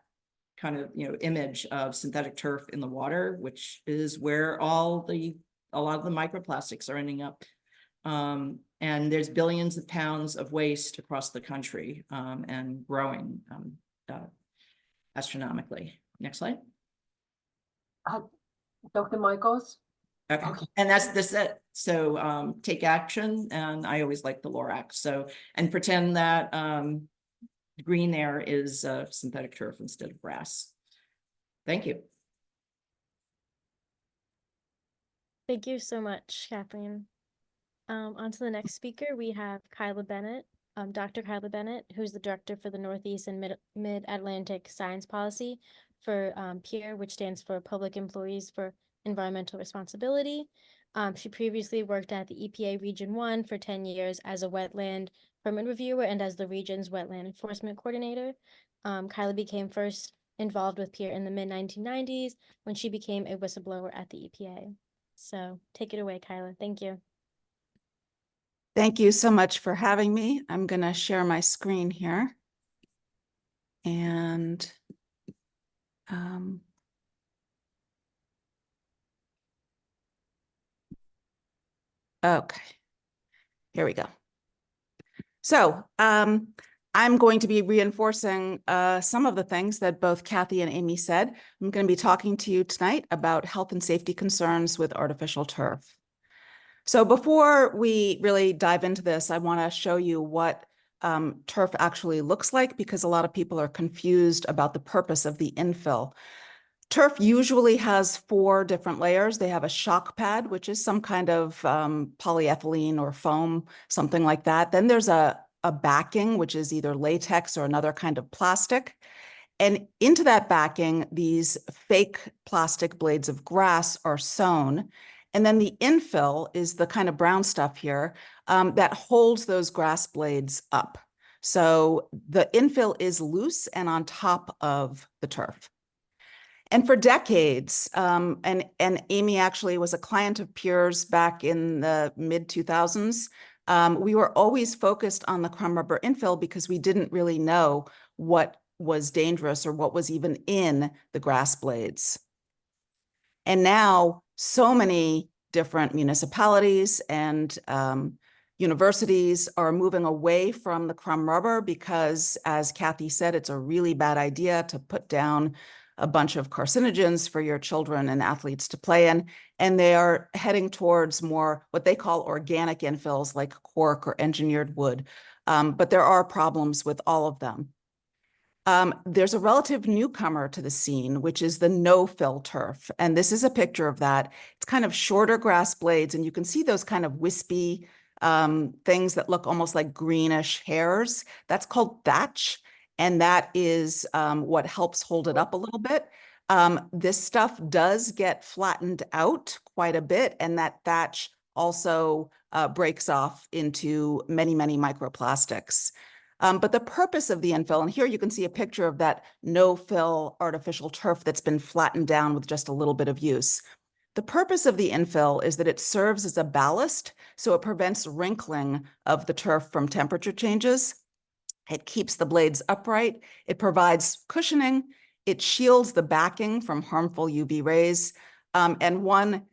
kind of, image of synthetic turf in the water, which is where a lot of the microplastics are ending up. And there's billions of pounds of waste across the country, and growing astronomically. Next slide. Dr. Michels? Okay. And that's it. So take action. And I always like the Lorax. So, and pretend that green there is synthetic turf instead of grass. Thank you. Thank you so much, Kathleen. On to the next speaker, we have Kyla Bennett, Dr. Kyla Bennett, who's the director for the Northeast and Mid-Atlantic Science Policy for PEER, which stands for Public Employees for Environmental Responsibility. She previously worked at the EPA Region 1 for 10 years as a wetland permit reviewer and as the region's wetland enforcement coordinator. Kyla became first involved with PEER in the mid-1990s when she became a whistleblower at the EPA. So take it away, Kyla. Thank you. Thank you so much for having me. I'm going to share my screen here. And okay, here we go. So I'm going to be reinforcing some of the things that both Kathy and Amy said. I'm going to be talking to you tonight about health and safety concerns with artificial turf. So before we really dive into this, I want to show you what turf actually looks like, because a lot of people are confused about the purpose of the infill. Turf usually has 4 different layers. They have a shock pad, which is some kind of polyethylene or foam, something like that. Then there's a backing, which is either latex or another kind of plastic. And into that backing, these fake plastic blades of grass are sewn. And then the infill is the kind of brown stuff here that holds those grass blades up. So the infill is loose and on top of the turf. And for decades, and Amy actually was a client of PEER's back in the mid-2000s, we were always focused on the crumb rubber infill because we didn't really know what was dangerous or what was even in the grass blades. And now so many different municipalities and universities are moving away from the crumb rubber because, as Kathy said, it's a really bad idea to put down a bunch of carcinogens for your children and athletes to play in. And they are heading towards more what they call organic infills like cork or engineered wood. But there are problems with all of them. There's a relative newcomer to the scene, which is the no-fill turf. And this is a picture of that. It's kind of shorter grass blades, and you can see those kind of wispy things that look almost like greenish hairs. That's called thatch. And that is what helps hold it up a little bit. This stuff does get flattened out quite a bit, and that thatch also breaks off into many, many microplastics. But the purpose of the infill, and here you can see a picture of that no-fill artificial turf that's been flattened down with just a little bit of use. The purpose of the infill is that it serves as a ballast, so it prevents wrinkling of the turf from temperature changes. It keeps the blades upright. It provides cushioning. It shields the backing from harmful UV rays. And one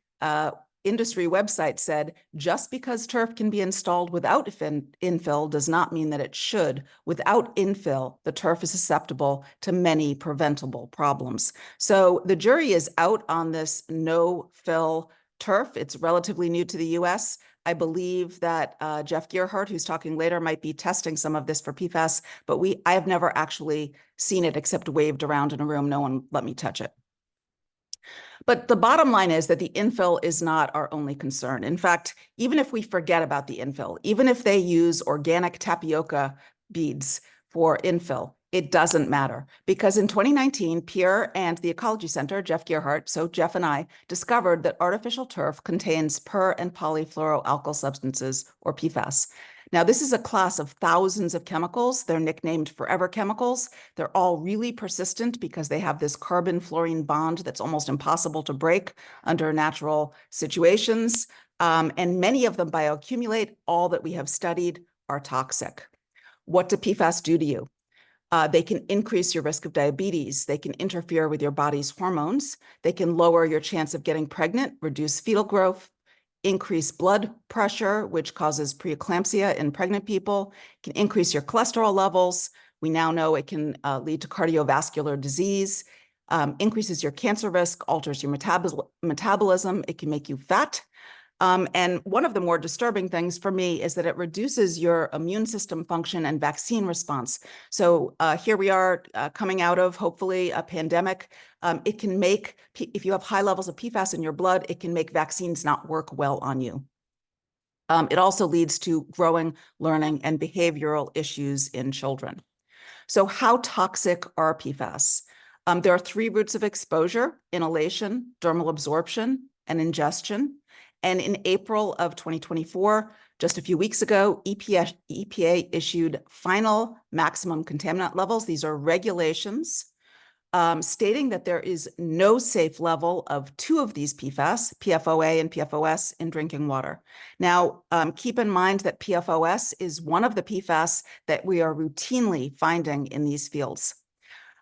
industry website said, just because turf can be installed without infill does not mean that it should. Without infill, the turf is susceptible to many preventable problems. So the jury is out on this no-fill turf. It's relatively new to the US. I believe that Jeff Gearhart, who's talking later, might be testing some of this for PFAS, but I have never actually seen it except waved around in a room. No one let me touch it. But the bottom line is that the infill is not our only concern. In fact, even if we forget about the infill, even if they use organic tapioca beads for infill, it doesn't matter, because in 2019, Pierre and the Ecology Center, Jeff Gearhart, so Jeff and I, discovered that artificial turf contains per- and polyfluoroalkyl substances, or PFAS. Now, this is a class of thousands of chemicals. They're nicknamed forever chemicals. They're all really persistent because they have this carbon-fluorine bond that's almost impossible to break under natural situations. And many of them bioaccumulate. All that we have studied are toxic. What do PFAS do to you? They can increase your risk of diabetes. They can interfere with your body's hormones. They can lower your chance of getting pregnant, reduce fetal growth, increase blood pressure, which causes preeclampsia in pregnant people, can increase your cholesterol levels. We now know it can lead to cardiovascular disease, increases your cancer risk, alters your metabolism. It can make you fat. And one of the more disturbing things for me is that it reduces your immune system function and vaccine response. So here we are coming out of, hopefully, a pandemic. It can make, if you have high levels of PFAS in your blood, it can make vaccines not work well on you. It also leads to growing, learning, and behavioral issues in children. So how toxic are PFAS? There are 3 routes of exposure: inhalation, dermal absorption, and ingestion. And in April of 2024, just a few weeks ago, EPA issued final maximum contaminant levels. These are regulations stating that there is no safe level of 2 of these PFAS, PFOA and PFOS, in drinking water. Now, keep in mind that PFOS is one of the PFAS that we are routinely finding in these fields.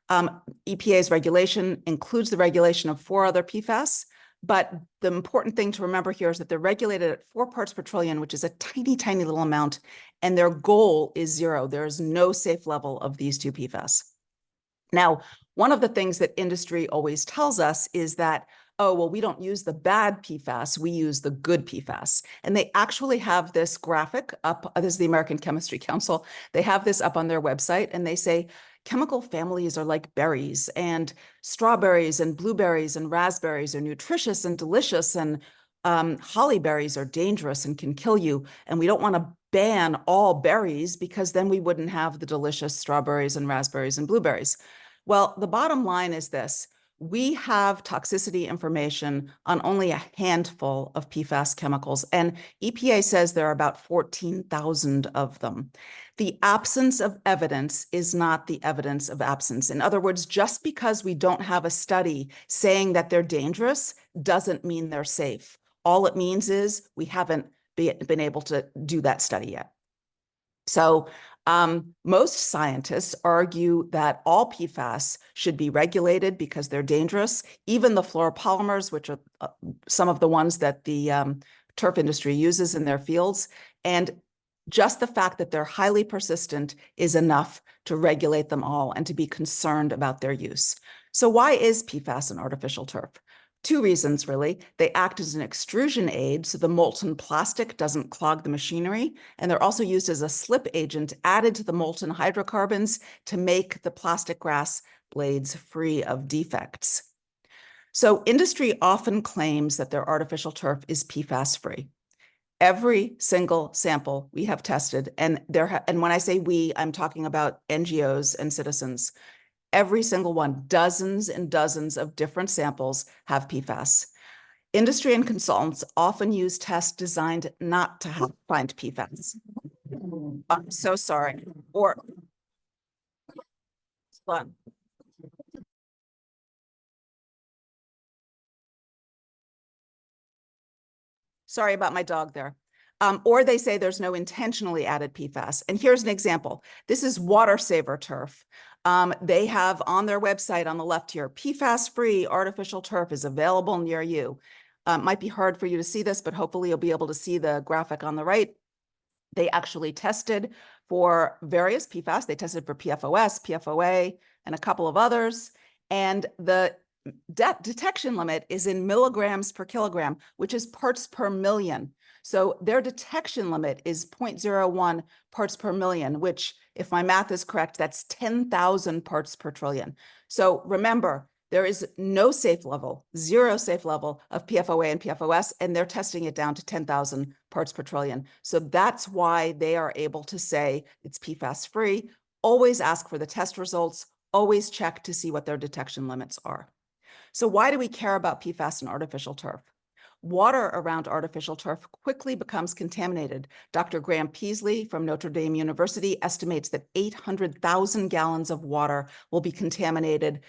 EPA's regulation includes the regulation of 4 other PFAS, but the important thing to remember here is that they're regulated at 4 parts per trillion, which is a tiny, tiny little amount, and their goal is 0. There is no safe level of these 2 PFAS. Now, one of the things that industry always tells us is that, oh, well, we don't use the bad PFAS, we use the good PFAS. And they actually have this graphic up, this is the American Chemistry Council, they have this up on their website, and they say, chemical families are like berries, and strawberries and blueberries and raspberries are nutritious and delicious, and hollyberries are dangerous and can kill you. And we don't want to ban all berries because then we wouldn't have the delicious strawberries and raspberries and blueberries. Well, the bottom line is this: we have toxicity information on only a handful of PFAS chemicals, and EPA says there are about 14,000 of them. The absence of evidence is not the evidence of absence. In other words, just because we don't have a study saying that they're dangerous doesn't mean they're safe. All it means is we haven't been able to do that study yet. So most scientists argue that all PFAS should be regulated because they're dangerous. Even the fluoropolymers, which are some of the ones that the turf industry uses in their fields. And just the fact that they're highly persistent is enough to regulate them all and to be concerned about their use. So why is PFAS an artificial turf? 2 reasons, really. They act as an extrusion aid, so the molten plastic doesn't clog the machinery, and they're also used as a slip agent added to the molten hydrocarbons to make the plastic grass blades free of defects. So industry often claims that their artificial turf is PFAS-free. Every single sample we have tested, and when I say we, I'm talking about NGOs and citizens, every single one, dozens and dozens of different samples have PFAS. Industry and consultants often use tests designed not to find PFAS. I'm so sorry. Or, hold on. Sorry about my dog there. Or they say there's no intentionally added PFAS. And here's an example. This is water saver turf. They have on their website on the left here, PFAS-free artificial turf is available near you. Might be hard for you to see this, but hopefully you'll be able to see the graphic on the right. They actually tested for various PFAS. They tested for PFOS, PFOA, and a couple of others. And the detection limit is in milligrams per kilogram, which is parts per million. So their detection limit is 0.01 parts per million, which, if my math is correct, that's 10,000 parts per trillion. So remember, there is no safe level, zero safe level of PFOA and PFOS, and they're testing it down to 10,000 parts per trillion. So that's why they are able to say it's PFAS-free. Always ask for the test results, always check to see what their detection limits are. So why do we care about PFAS and artificial turf? Water around artificial turf quickly becomes contaminated. Dr. Graham Peasley from Notre Dame University estimates that 800,000 gallons of water will be contaminated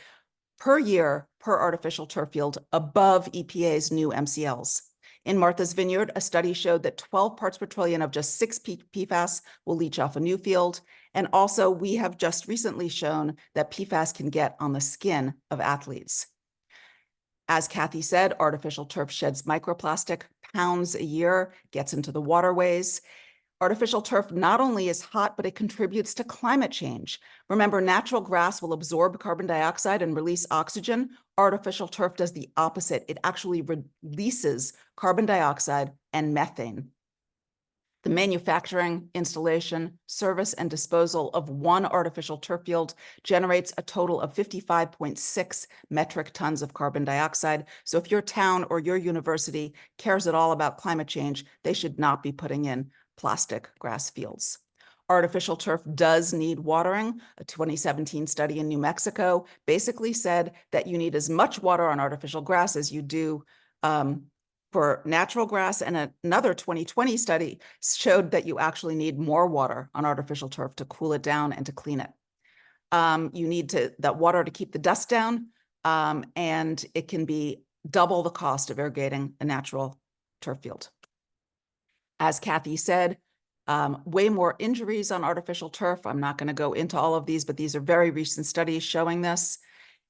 per year per artificial turf field above EPA's new MCLs. In Martha's Vineyard, a study showed that 12 parts per trillion of just 6 PFAS will leach off a new field. And also, we have just recently shown that PFAS can get on the skin of athletes. As Kathy said, artificial turf sheds microplastic pounds a year, gets into the waterways. Artificial turf not only is hot, but it contributes to climate change. Remember, natural grass will absorb carbon dioxide and release oxygen. Artificial turf does the opposite. It actually releases carbon dioxide and methane. The manufacturing, installation, service, and disposal of one artificial turf field generates a total of 55.6 metric tons of carbon dioxide. So if your town or your university cares at all about climate change, they should not be putting in plastic grass fields. Artificial turf does need watering. A 2017 study in New Mexico basically said that you need as much water on artificial grass as you do for natural grass, and another 2020 study showed that you actually need more water on artificial turf to cool it down and to clean it. You need that water to keep the dust down, and it can be double the cost of irrigating a natural turf field. As Kathy said, way more injuries on artificial turf. I'm not going to go into all of these, but these are very recent studies showing this.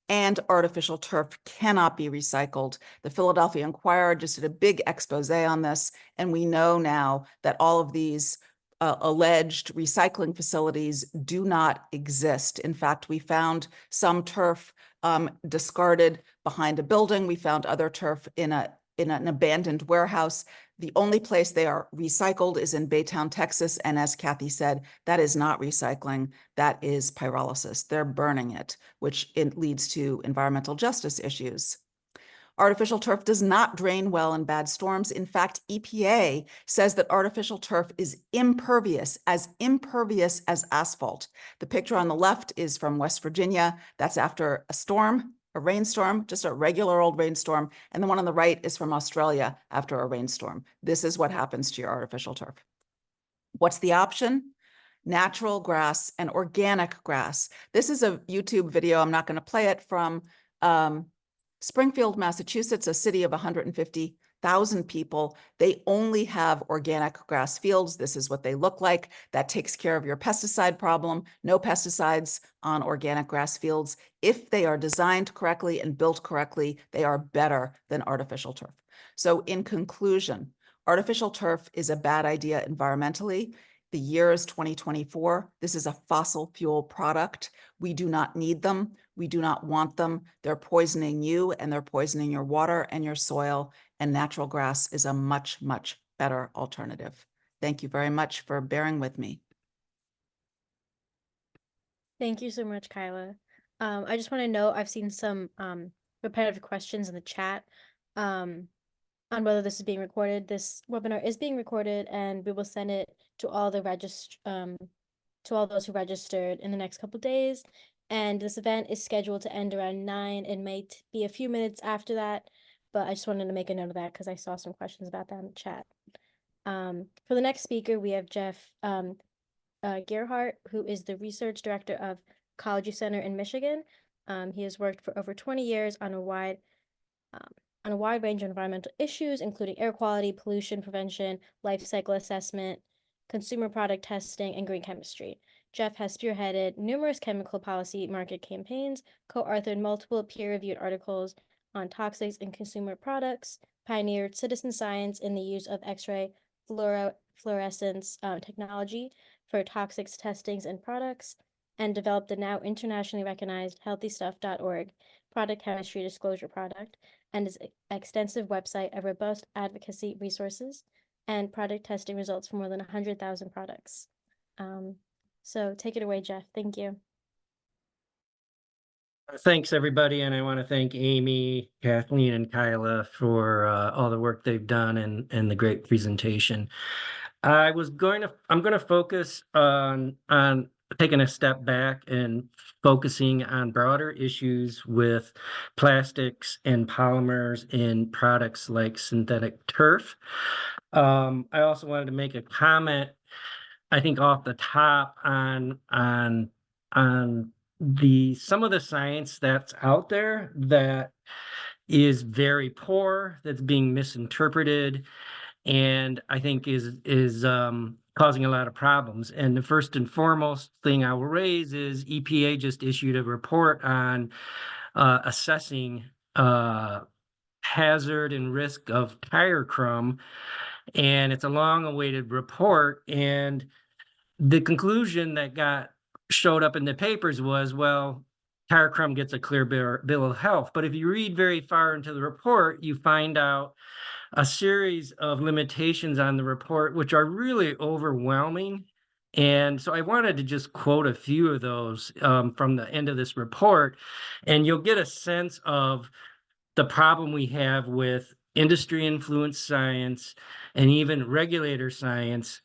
And artificial turf cannot be recycled. The Philadelphia Inquirer just did a big expose on this, and we know now that all of these alleged recycling facilities do not exist. In fact, we found some turf discarded behind a building. We found other turf in an abandoned warehouse. The only place they are recycled is in Baytown, Texas. And as Kathy said, that is not recycling, that is pyrolysis. They're burning it, which leads to environmental justice issues. Artificial turf does not drain well in bad storms. In fact, EPA says that artificial turf is impervious as asphalt. The picture on the left is from West Virginia. That's after a storm, a rainstorm, just a regular old rainstorm. And the one on the right is from Australia after a rainstorm. This is what happens to your artificial turf. What's the option? Natural grass and organic grass. This is a YouTube video. I'm not going to play it, from Springfield, Massachusetts, a city of 150,000 people. They only have organic grass fields. This is what they look like. That takes care of your pesticide problem. No pesticides on organic grass fields. If they are designed correctly and built correctly, they are better than artificial turf. So in conclusion, artificial turf is a bad idea environmentally. The year is 2024. This is a fossil fuel product. We do not need them. We do not want them. They're poisoning you, and they're poisoning your water and your soil. And natural grass is a much, much better alternative. Thank you very much for bearing with me. Thank you so much, Kyla. I just want to note, I've seen some repetitive questions in the chat on whether this is being recorded. This webinar is being recorded, and we will send it to all the to all those who registered in the next couple of days. And this event is scheduled to end around 9. It may be a few minutes after that, but I just wanted to make a note of that because I saw some questions about that in the chat. For the next speaker, we have Jeff Gearhart, who is the research director of Ecology Center in Michigan. He has worked for over 20 years on a wide range of environmental issues, including air quality, pollution prevention, life cycle assessment, consumer product testing, and green chemistry. Jeff has spearheaded numerous chemical policy market campaigns, co-authored multiple peer-reviewed articles on toxics in consumer products, pioneered citizen science in the use of X-ray fluorescence technology for toxics testings in products, and developed the now internationally recognized healthystuff.org product chemistry disclosure product, and his extensive website of robust advocacy resources, and product testing results for more than 100,000 products. So take it away, Jeff. Thank you. Thanks, everybody, and I want to thank Amy, Kathleen, and Kyla for all the work they've done and the great presentation. I'm going to focus on taking a step back and focusing on broader issues with plastics and polymers in products like synthetic turf. I also wanted to make a comment, I think, off the top on some of the science that's out there that is very poor, that's being misinterpreted, and I think is causing a lot of problems. And the first and foremost thing I will raise is EPA just issued a report on assessing hazard and risk of tire crumb, and it's a long-awaited report. And the conclusion that showed up in the papers was, well, tire crumb gets a clear bill of health. But if you read very far into the report, you find out a series of limitations on the report, which are really overwhelming. And so I wanted to just quote a few of those from the end of this report, and you'll get a sense of the problem we have with industry-influenced science and even regulator science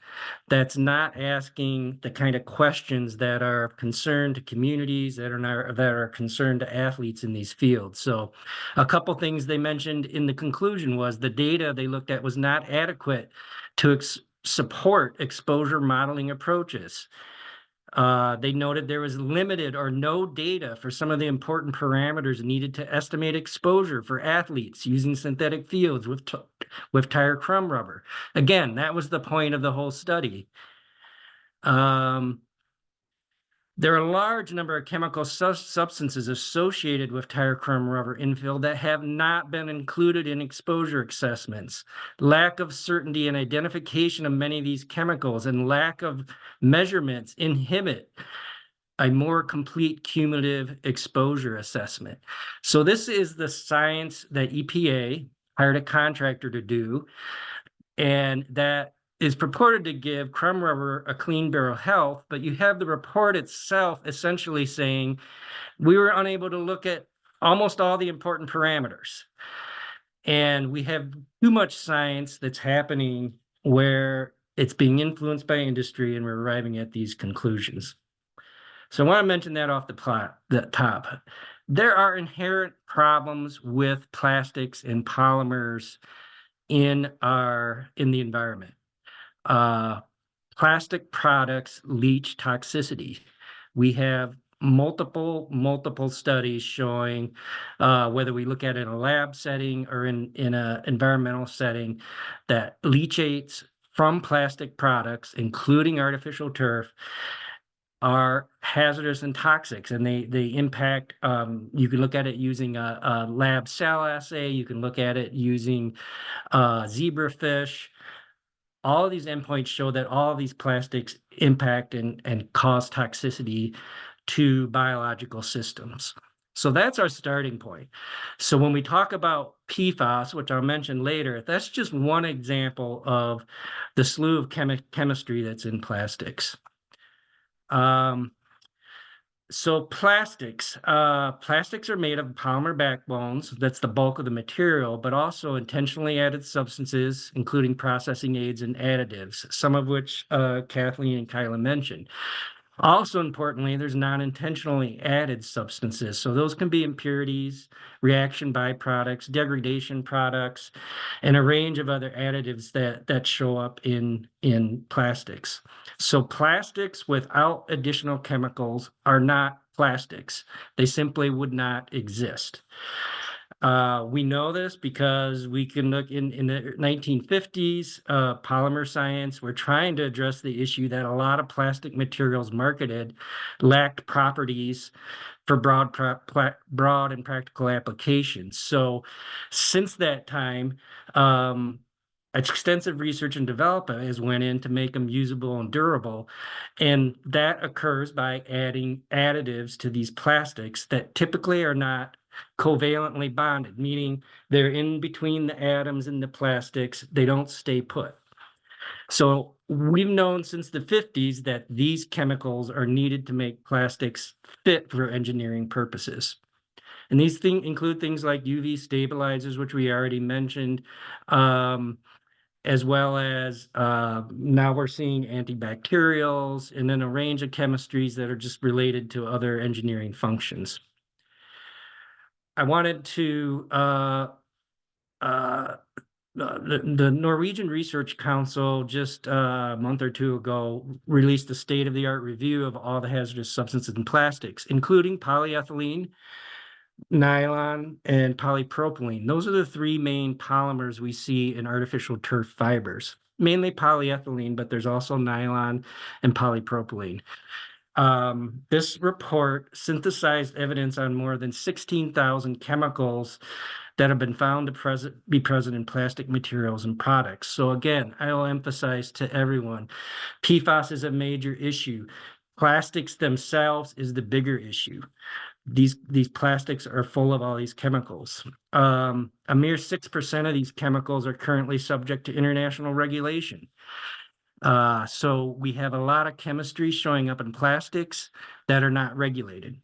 that's not asking the kind of questions that are of concern to communities, that are concerned to athletes in these fields. So a couple things they mentioned in the conclusion was the data they looked at was not adequate to support exposure modeling approaches. They noted there was limited or no data for some of the important parameters needed to estimate exposure for athletes using synthetic fields with tire crumb rubber. Again, that was the point of the whole study. There are a large number of chemical substances associated with tire crumb rubber infill that have not been included in exposure assessments. Lack of certainty and identification of many of these chemicals and lack of measurements inhibit a more complete cumulative exposure assessment. So this is the science that EPA hired a contractor to do, and that is purported to give crumb rubber a clean bill of health, but you have the report itself essentially saying we were unable to look at almost all the important parameters. And we have too much science that's happening where it's being influenced by industry and we're arriving at these conclusions. So I want to mention that off the top. There are inherent problems with plastics and polymers in the environment. Plastic products leach toxicity. We have multiple studies showing, whether we look at it in a lab setting or in an environmental setting, that leachates from plastic products, including artificial turf, are hazardous and toxic, and they impact. You can look at it using a lab cell assay. You can look at it using zebrafish. All of these endpoints show that all of these plastics impact and cause toxicity to biological systems. So that's our starting point. So when we talk about PFAS, which I'll mention later, that's just one example of the slew of chemistry that's in plastics. So plastics are made of polymer backbones. That's the bulk of the material, but also intentionally added substances, including processing aids and additives, some of which Kathleen and Kyla mentioned. Also importantly, there's non-intentionally added substances. So those can be impurities, reaction byproducts, degradation products, and a range of other additives that show up in plastics. So plastics without additional chemicals are not plastics. They simply would not exist. We know this because we can look in the 1950s, polymer science were trying to address the issue that a lot of plastic materials marketed lacked properties for broad and practical applications. So since that time, extensive research and development has went in to make them usable and durable. And that occurs by adding additives to these plastics that typically are not covalently bonded, meaning they're in between the atoms in the plastics. They don't stay put. So we've known since the 50s that these chemicals are needed to make plastics fit for engineering purposes. And these include things like UV stabilizers, which we already mentioned, as well as now we're seeing antibacterials, and then a range of chemistries that are just related to other engineering functions. I wanted to the Norwegian Research Council just a month or two ago released a state-of-the-art review of all the hazardous substances in plastics, including polyethylene, nylon, and polypropylene. Those are the three main polymers we see in artificial turf fibers, mainly polyethylene, but there's also nylon and polypropylene. This report synthesized evidence on more than 16,000 chemicals that have been found to be present in plastic materials and products. So again, I will emphasize to everyone, PFAS is a major issue. Plastics themselves is the bigger issue. These plastics are full of all these chemicals. A mere 6% of these chemicals are currently subject to international regulation. So we have a lot of chemistry showing up in plastics that are not regulated.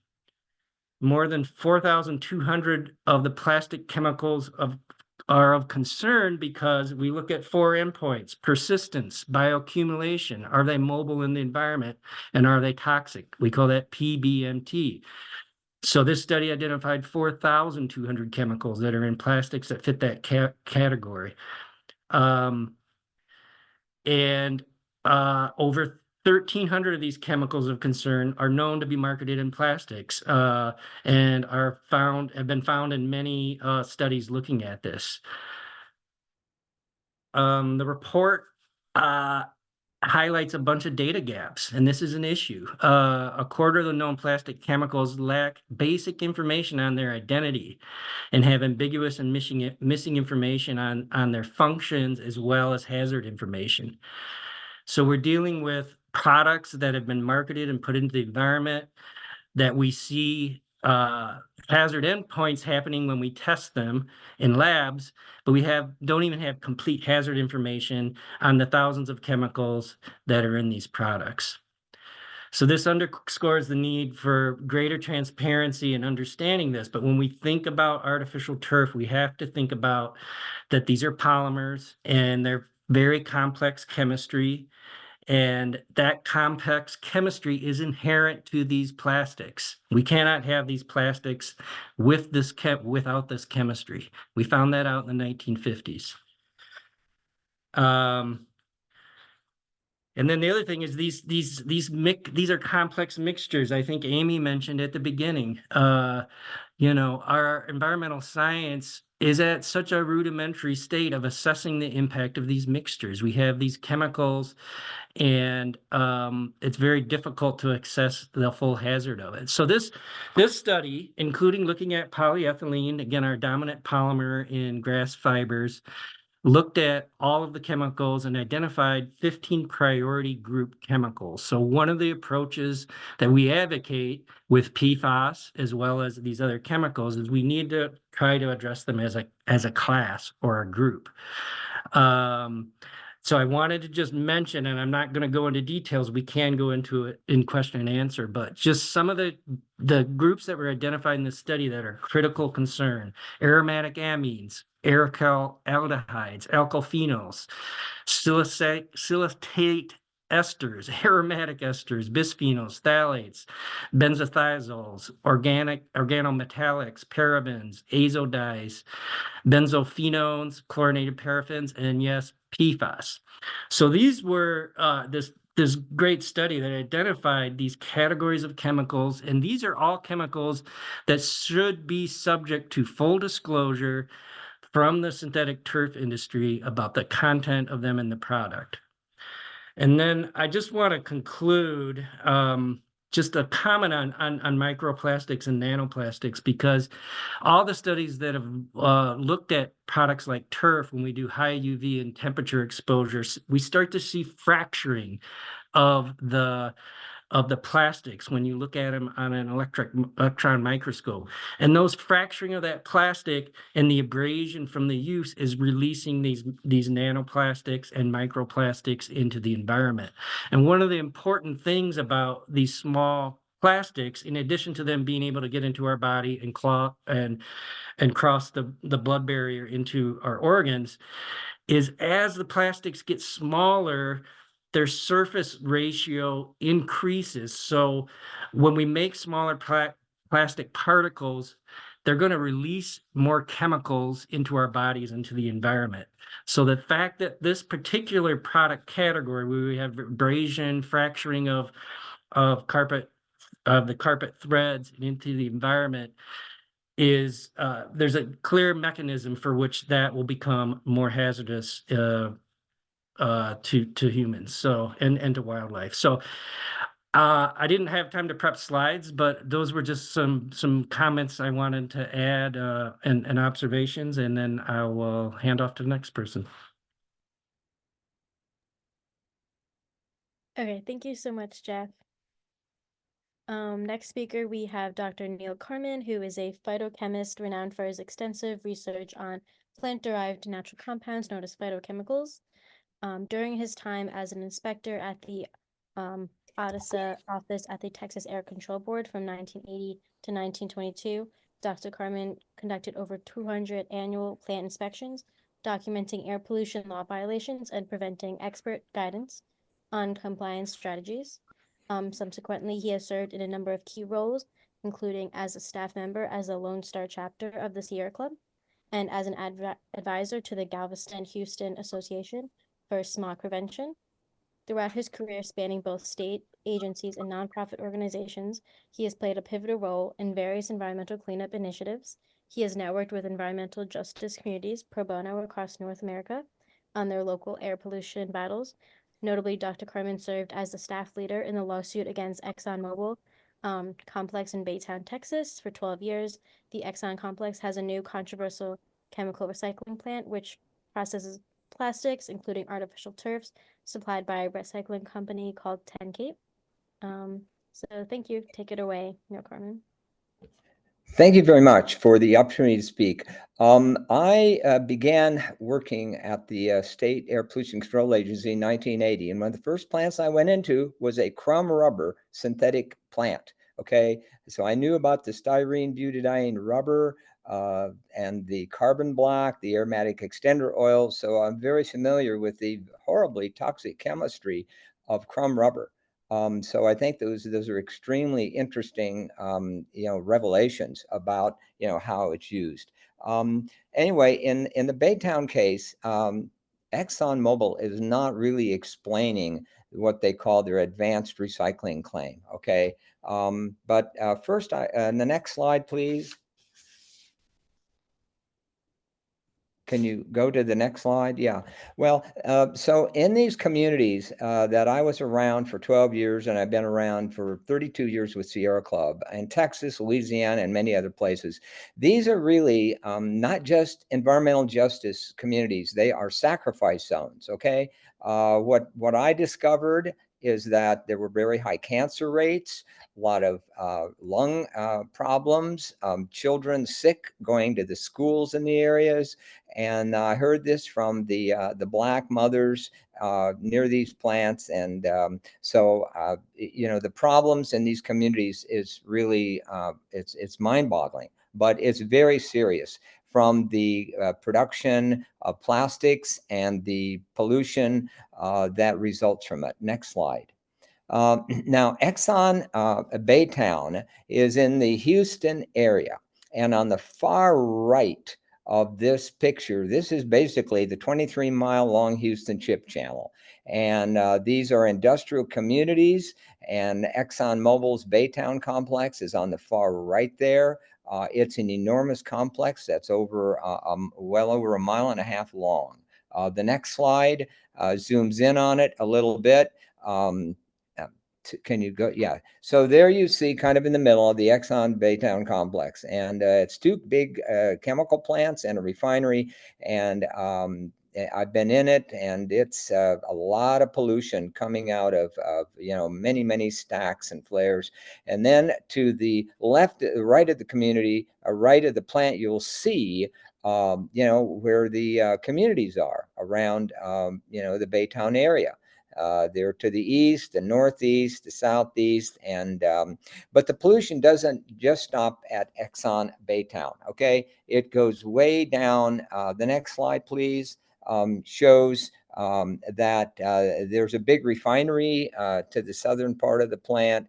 More than 4,200 of the plastic chemicals are of concern because we look at 4 endpoints: persistence, bioaccumulation, are they mobile in the environment, and are they toxic? We call that PBMT. So this study identified 4,200 chemicals that are in plastics that fit that category. And over 1,300 of these chemicals of concern are known to be marketed in plastics and have been found in many studies looking at this. The report highlights a bunch of data gaps, and this is an issue. A quarter of the known plastic chemicals lack basic information on their identity and have ambiguous and missing information on their functions as well as hazard information. So we're dealing with products that have been marketed and put into the environment that we see hazard endpoints happening when we test them in labs, but we don't even have complete hazard information on the thousands of chemicals that are in these products. So this underscores the need for greater transparency and understanding this. But when we think about artificial turf, we have to think about that these are polymers and they're very complex chemistry. And that complex chemistry is inherent to these plastics. We cannot have these plastics without this chemistry. We found that out in the 1950s. And then the other thing is these are complex mixtures. I think Amy mentioned at the beginning. Our environmental science is at such a rudimentary state of assessing the impact of these mixtures. We have these chemicals, and it's very difficult to assess the full hazard of it. So this study, including looking at polyethylene, again, our dominant polymer in grass fibers, looked at all of the chemicals and identified 15 priority group chemicals. So one of the approaches that we advocate with PFAS as well as these other chemicals is we need to try to address them as a class or a group. So I wanted to just mention, and I'm not going to go into details, we can go into it in question and answer, but just some of the groups that were identified in this study that are critical concern: aromatic amines, aryl aldehydes, alkyl phenols, silicate esters, aromatic esters, bisphenols, phthalates, benzothiazoles, organometallics, parabens, azodyes, benzophenones, chlorinated paraffins, and yes, PFAS. So these were this great study that identified these categories of chemicals, and these are all chemicals that should be subject to full disclosure from the synthetic turf industry about the content of them in the product. And then I just want to conclude just a comment on microplastics and nanoplastics, because all the studies that have looked at products like turf, when we do high UV and temperature exposures, we start to see fracturing of the of the plastics when you look at them on an electron microscope. And those fracturing of that plastic and the abrasion from the use is releasing these nanoplastics and microplastics into the environment. And one of the important things about these small plastics, in addition to them being able to get into our body and claw and cross the blood barrier into our organs, is as the plastics get smaller, their surface ratio increases. So when we make smaller plastic particles, they're going to release more chemicals into our bodies, into the environment. So the fact that this particular product category, where we have abrasion, fracturing of the carpet threads into the environment, is there's a clear mechanism for which that will become more hazardous to humans, so and to wildlife. So I didn't have time to prep slides, but those were just some comments I wanted to add and observations, and then I will hand off to the next person. Okay, thank you so much, Jeff. Next speaker, we have Dr. Neil Carman, who is a phytochemist renowned for his extensive research on plant-derived natural compounds known as phytochemicals. During his time as an inspector at the ODSA office at the Texas Air Control Board from 1980 to 1922, Dr. Carman conducted over 200 annual plant inspections, documenting air pollution law violations and preventing expert guidance on compliance strategies. Subsequently, he has served in a number of key roles, including as a staff member as a Lone Star chapter of the Sierra Club, and as an advisor to the Galveston-Houston Association for Smog Prevention. Throughout his career spanning both state agencies and nonprofit organizations, he has played a pivotal role in various environmental cleanup initiatives. He has networked with environmental justice communities pro bono across North America on their local air pollution battles. Notably, Dr. Carman served as the staff leader in the lawsuit against Exxon Mobile complex in Baytown, Texas for 12 years. The Exxon complex has a new controversial chemical recycling plant which processes plastics, including artificial turfs, supplied by a recycling company called 10 Cape. So thank you. Take it away, Neil Carman. Thank you very much for the opportunity to speak. I began working at the State Air Pollution Control Agency in 1980, and one of the first plants I went into was a crumb rubber synthetic plant. Okay, so I knew about the styrene butadiene rubber and the carbon black, the aromatic extender oil. So I'm very familiar with the horribly toxic chemistry of crumb rubber. So I think those are extremely interesting, revelations about, how it's used. Anyway, in the Baytown case, Exxon Mobile is not really explaining what they call their advanced recycling claim. Okay, but first, the next slide, please. Can you go to the next slide? Yeah. Well, so in these communities that I was around for 12 years, and I've been around for 32 years with Sierra Club in Texas, Louisiana, and many other places, these are really not just environmental justice communities. They are sacrifice zones, okay? What I discovered is that there were very high cancer rates, a lot of lung problems, children sick going to the schools in the areas. And I heard this from the Black mothers near these plants. And so, the problems in these communities is really, it's mind-boggling, but it's very serious, from the production of plastics and the pollution that results from it. Next slide. Now, Exxon Baytown is in the Houston area, and on the far right of this picture, this is basically the 23-mile-long Houston Ship Channel. And these are industrial communities, and Exxon Mobil's Baytown complex is on the far right there. It's an enormous complex that's over well over 1.5 miles long. The next slide zooms in on it a little bit. Can you go? Yeah. So there you see, kind of in the middle of the Exxon Baytown complex, and it's two big chemical plants and a refinery, and I've been in it, and it's a lot of pollution coming out of many stacks and flares. And then to the left, right of the community, right of the plant, you'll see where the communities are around the Baytown area. They're to the east, the northeast, the southeast, and but the pollution doesn't just stop at Exxon Baytown. Okay, it goes way down. The next slide, please, shows that there's a big refinery to the southern part of the plant.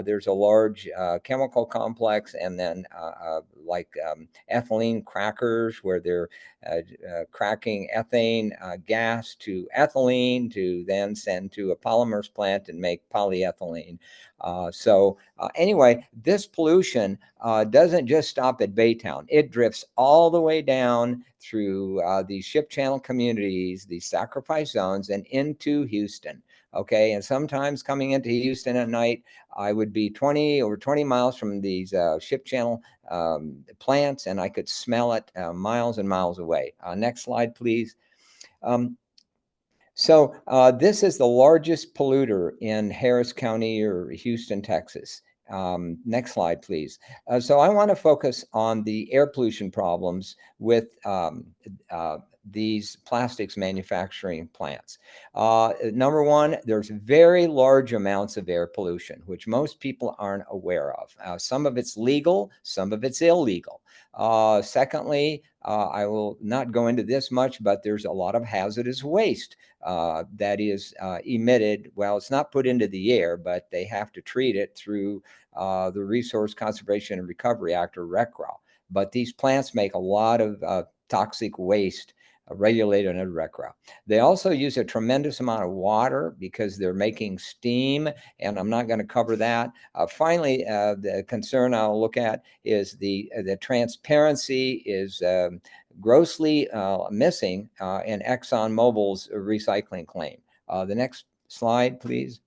There's a large chemical complex, and then ethylene crackers where they're cracking ethane gas to ethylene to then send to a polymers plant and make polyethylene. Anyway, this pollution doesn't just stop at Baytown. It drifts all the way down through these ship channel communities, these sacrifice zones, and into Houston. Okay, and sometimes coming into Houston at night, I would be over 20 miles from these ship channel plants, and I could smell it miles and miles away. Next slide, please. This is the largest polluter in Harris County or Houston, Texas. Next slide, please. So I want to focus on the air pollution problems with these plastics manufacturing plants. Number one, there's very large amounts of air pollution, which most people aren't aware of. Some of it's legal, some of it's illegal. Secondly, I will not go into this much, but there's a lot of hazardous waste that is emitted. Well, it's not put into the air, but they have to treat it through the Resource Conservation and Recovery Act, or RCRA. But these plants make a lot of toxic waste regulated under RCRA. They also use a tremendous amount of water because they're making steam, and I'm not going to cover that. Finally, the concern I'll look at is the transparency is grossly missing in Exxon Mobil's recycling claim. The next slide, please.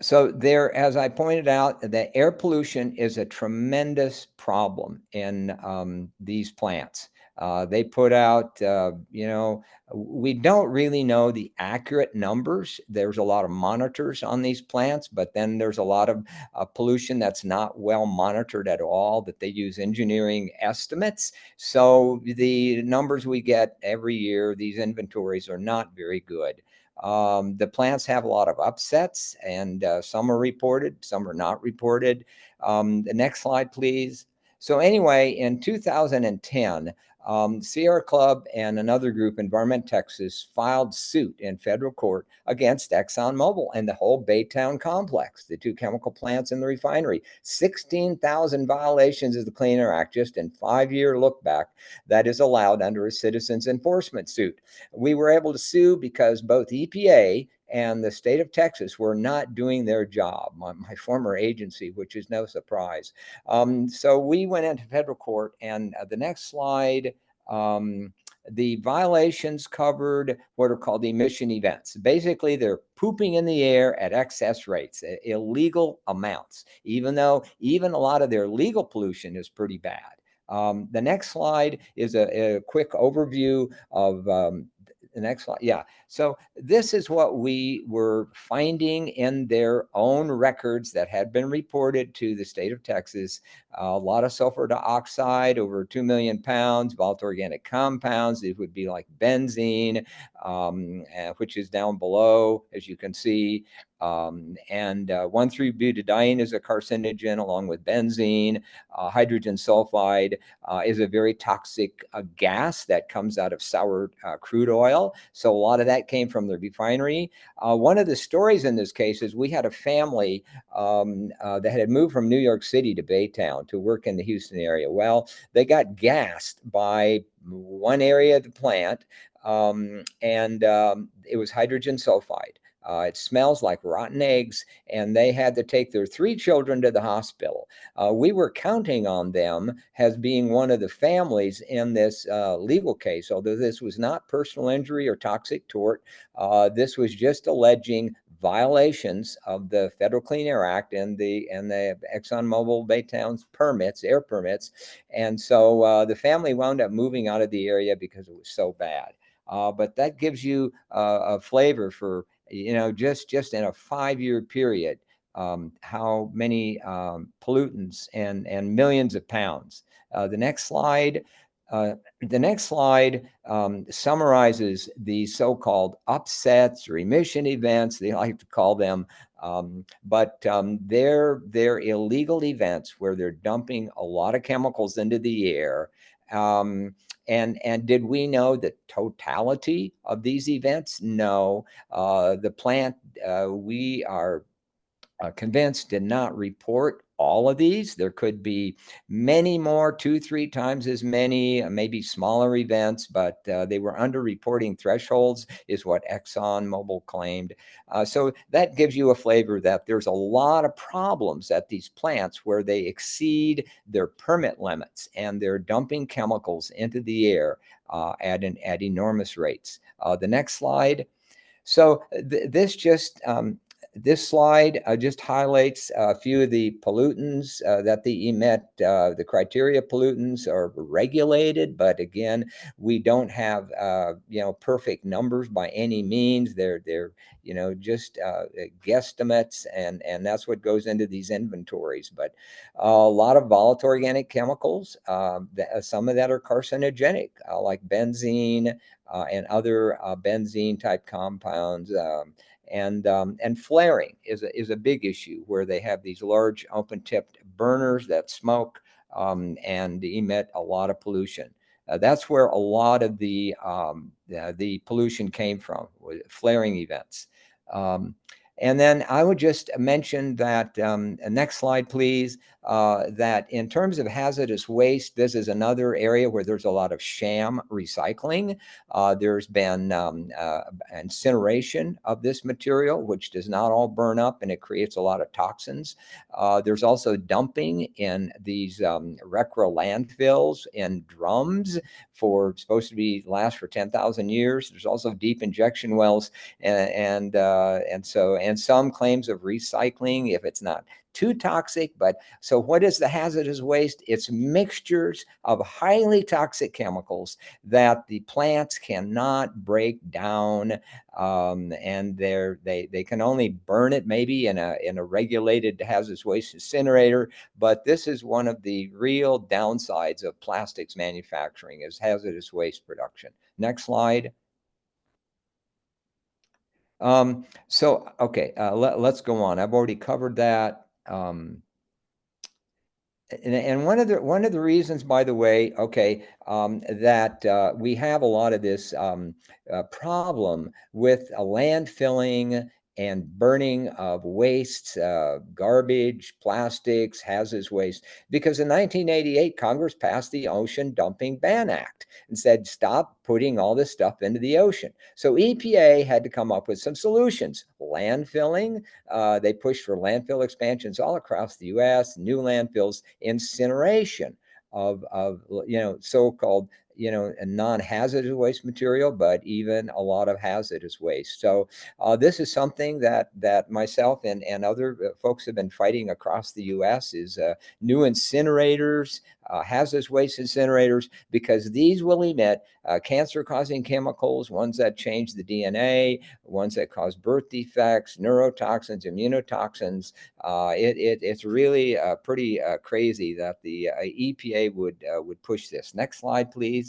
So there, as I pointed out, the air pollution is a tremendous problem in these plants. They put out, we don't really know the accurate numbers. There's a lot of monitors on these plants, but then there's a lot of pollution that's not well monitored at all, that they use engineering estimates. So the numbers we get every year, these inventories are not very good. The plants have a lot of upsets, and some are reported, some are not reported. The next slide, please. So anyway, in 2010, Sierra Club and another group, Environment Texas, filed suit in federal court against Exxon Mobile and the whole Baytown complex, the two chemical plants and the refinery. 16,000 violations of the Clean Air Act just in 5-year look back that is allowed under a citizens enforcement suit. We were able to sue because both EPA and the state of Texas were not doing their job, my former agency, which is no surprise. So we went into federal court, and the next slide, the violations covered what are called emission events. Basically, they're pooping in the air at excess rates, illegal amounts, even though even a lot of their legal pollution is pretty bad. The next slide is a quick overview of the next slide. Yeah. So this is what we were finding in their own records that had been reported to the state of Texas. A lot of sulfur dioxide, over 2 million pounds, volatile organic compounds. It would be like benzene, which is down below, as you can see. And 1,3-butadiene is a carcinogen along with benzene. Hydrogen sulfide is a very toxic gas that comes out of sour crude oil. So a lot of that came from the refinery. One of the stories in this case is we had a family that had moved from New York City to Baytown to work in the Houston area. Well, they got gassed by one area of the plant, and it was hydrogen sulfide. It smells like rotten eggs, and they had to take their 3 children to the hospital. We were counting on them as being one of the families in this legal case, although this was not personal injury or toxic tort. This was just alleging violations of the Federal Clean Air Act and the Exxon Mobile Baytown's permits, air permits. And so the family wound up moving out of the area because it was so bad. But that gives you a flavor for, just in a 5-year period, how many pollutants and millions of pounds. The next slide. Summarizes the so-called upsets or emission events, they like to call them, but they're illegal events where they're dumping a lot of chemicals into the air. And did we know the totality of these events? No. The plant, we are convinced, did not report all of these. There could be many more, 2-3 times as many, maybe smaller events, but they were under-reporting thresholds, is what Exxon Mobile claimed. So that gives you a flavor that there's a lot of problems at these plants where they exceed their permit limits and they're dumping chemicals into the air at enormous rates. The next slide. So this slide just highlights a few of the pollutants that they emit. The criteria pollutants are regulated, but again, we don't have perfect numbers by any means. They're just guesstimates, and that's what goes into these inventories. But a lot of volatile organic chemicals, some of that are carcinogenic, like benzene and other benzene type compounds. And flaring is a big issue where they have these large open-tipped burners that smoke and emit a lot of pollution. That's where a lot of the pollution came from, flaring events. And then I would just mention that, next slide, please, that in terms of hazardous waste, this is another area where there's a lot of sham recycling. There's been incineration of this material, which does not all burn up, and it creates a lot of toxins. There's also dumping in these RCRA landfills in drums supposed to last for 10,000 years. There's also deep injection wells, and some claims of recycling if it's not too toxic. But so what is the hazardous waste? It's mixtures of highly toxic chemicals that the plants cannot break down, and they can only burn it maybe in a regulated hazardous waste incinerator. But this is one of the real downsides of plastics manufacturing, is hazardous waste production. Next slide. Okay, let's go on. I've already covered that. And one of the reasons, by the way, that we have a lot of this problem with landfilling and burning of wastes, garbage, plastics, hazardous waste, because in 1988, Congress passed the Ocean Dumping Ban Act and said, stop putting all this stuff into the ocean. So EPA had to come up with some solutions. Landfilling, they pushed for landfill expansions all across the US, new landfills, incineration of so-called non-hazardous waste material, but even a lot of hazardous waste. So this is something that myself and other folks have been fighting across the US, is new incinerators, hazardous waste incinerators, because these will emit cancer-causing chemicals, ones that change the DNA, ones that cause birth defects, neurotoxins, immunotoxins. It's really pretty crazy that the EPA would push this. Next slide, please.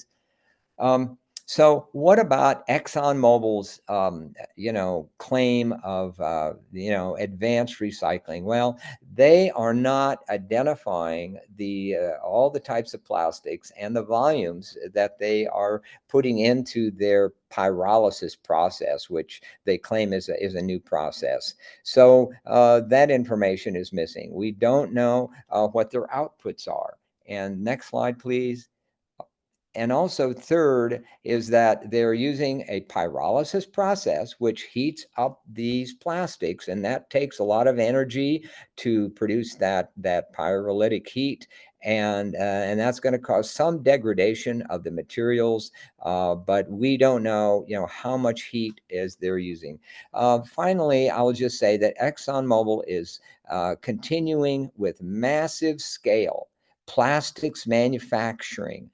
So what about Exxon Mobil's, claim of, advanced recycling? Well, they are not identifying all the types of plastics and the volumes that they are putting into their pyrolysis process, which they claim is a new process. So that information is missing. We don't know what their outputs are. And next slide, please. And also, third, is that they're using a pyrolysis process, which heats up these plastics, and that takes a lot of energy to produce that pyrolytic heat. and that's going to cause some degradation of the materials, but we don't know, how much heat is they're using. Finally, I will just say that Exxon Mobil is continuing with massive scale plastics manufacturing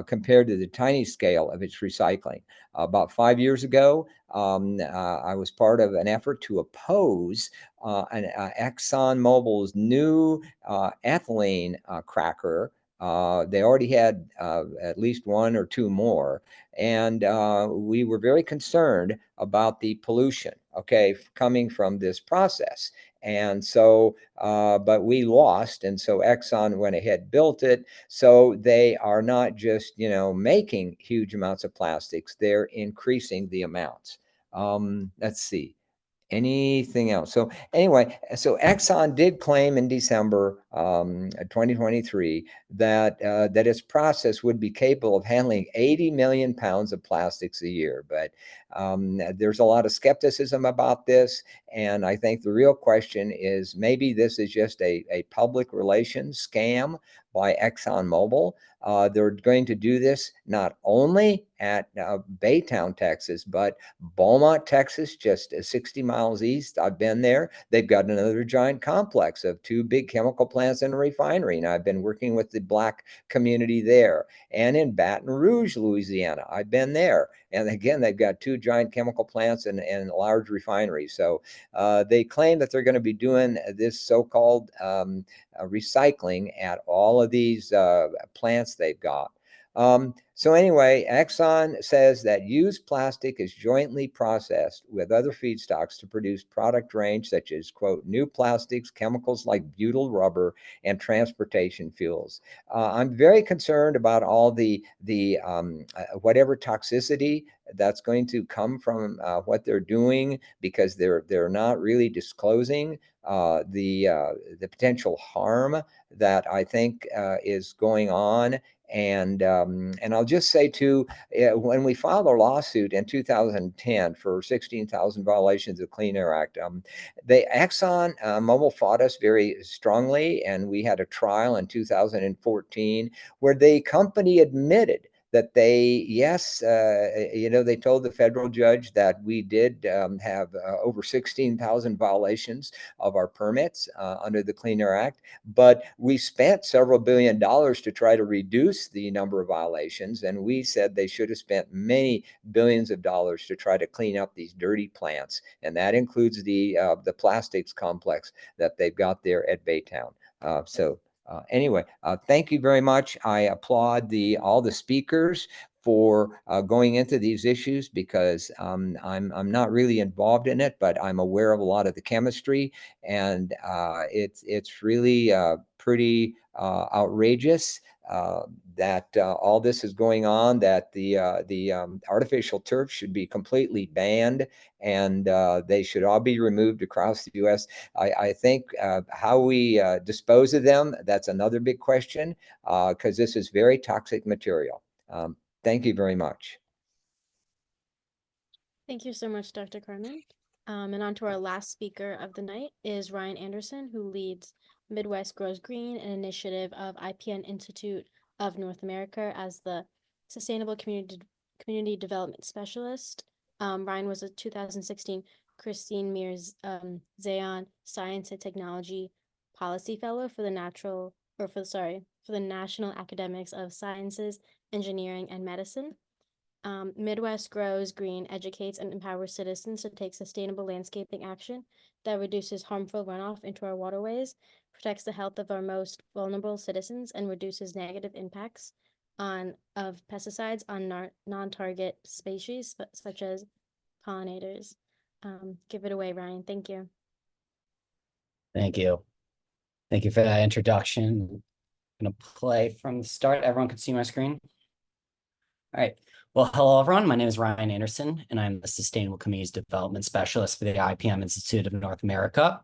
compared to the tiny scale of its recycling. About 5 years ago, I was part of an effort to oppose Exxon Mobil's new ethylene cracker. They already had at least one or two more, and we were very concerned about the pollution, coming from this process. And so, but we lost, and so Exxon went ahead, built it. So they are not just, making huge amounts of plastics, they're increasing the amounts. Let's see. Anything else? So anyway, so Exxon did claim in December 2023 that that its process would be capable of handling 80 million pounds of plastics a year. But there's a lot of skepticism about this, and I think the real question is maybe this is just a public relations scam by Exxon Mobil. They're going to do this not only at Baytown, Texas, but Beaumont, Texas, just 60 miles east. I've been there. They've got another giant complex of 2 big chemical plants and a refinery. And I've been working with the Black community there. And in Baton Rouge, Louisiana, I've been there. And again, they've got 2 giant chemical plants and a large refinery. So they claim that they're going to be doing this so-called recycling at all of these plants they've got. So anyway, Exxon says that used plastic is jointly processed with other feedstocks to produce product range such as, quote, new plastics, chemicals like butyl rubber, and transportation fuels. I'm very concerned about all the whatever toxicity that's going to come from what they're doing, because they're not really disclosing the potential harm that I think is going on. And I'll just say too, when we filed our lawsuit in 2010 for 16,000 violations of the Clean Air Act, Exxon Mobil fought us very strongly, and we had a trial in 2014 where the company admitted that they, yes, they told the federal judge that we did have over 16,000 violations of our permits under the Clean Air Act, but we spent several $1 billion to try to reduce the number of violations, and we said they should have spent many billions of dollars to try to clean up these dirty plants, and that includes the plastics complex that they've got there at Baytown. Anyway, thank you very much. I applaud all the speakers for going into these issues, because I'm not really involved in it, but I'm aware of a lot of the chemistry, and it's really pretty outrageous that all this is going on, that the artificial turf should be completely banned, and they should all be removed across the U.S. I think how we dispose of them, that's another big question, because this is very toxic material. Thank you very much. Thank you so much, Dr. Carman. And on to our last speaker of the night is Ryan Anderson, who leads Midwest Grows Green, an initiative of IPN Institute of North America as the Sustainable Community Development Specialist. Ryan was a 2016 Christine Mears Zayon Science and Technology Policy Fellow for the National Academics of Sciences, Engineering, and Medicine. Midwest Grows Green educates and empowers citizens to take sustainable landscaping action that reduces harmful runoff into our waterways, protects the health of our most vulnerable citizens, and reduces negative impacts of pesticides on non-target species such as pollinators. Give it away, Ryan. Thank you. Thank you. Thank you for that introduction. I'm going to play from the start. Everyone can see my screen? All right. Well, hello, everyone. My name is Ryan Anderson, and I'm the Sustainable Communities Development Specialist for the IPM Institute of North America.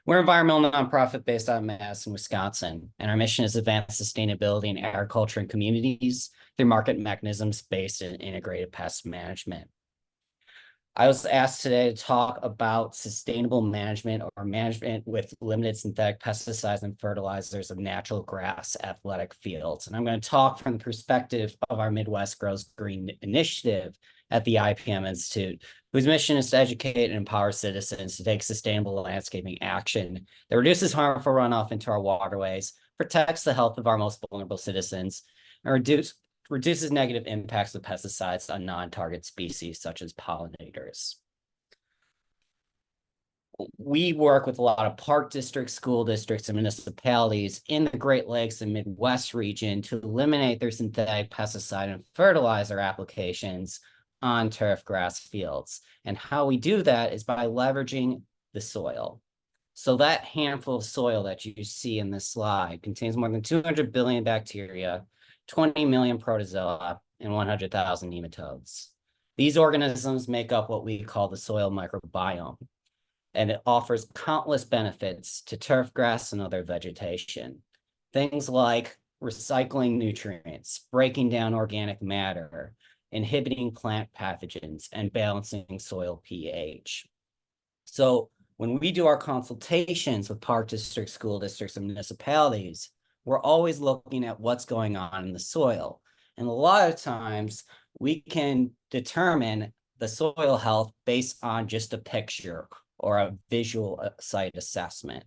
We're an environmental nonprofit based out of Madison, Wisconsin, and our mission is to advance sustainability in agriculture and communities through market mechanisms based in integrated pest management. I was asked today to talk about sustainable management or management with limited synthetic pesticides and fertilizers of natural grass athletic fields. And I'm going to talk from the perspective of our Midwest Grows Green initiative at the IPM Institute, whose mission is to educate and empower citizens to take sustainable landscaping action that reduces harmful runoff into our waterways, protects the health of our most vulnerable citizens, and reduces negative impacts of pesticides on non-target species such as pollinators. We work with a lot of park districts, school districts, and municipalities in the Great Lakes and Midwest region to eliminate their synthetic pesticide and fertilizer applications on turf grass fields. And how we do that is by leveraging the soil. So that handful of soil that you see in this slide contains more than 200 billion bacteria, 20 million protozoa, and 100,000 nematodes. These organisms make up what we call the soil microbiome, and it offers countless benefits to turf grass and other vegetation. Things like recycling nutrients, breaking down organic matter, inhibiting plant pathogens, and balancing soil pH. So when we do our consultations with park districts, school districts, and municipalities, we're always looking at what's going on in the soil. And a lot of times we can determine the soil health based on just a picture or a visual site assessment.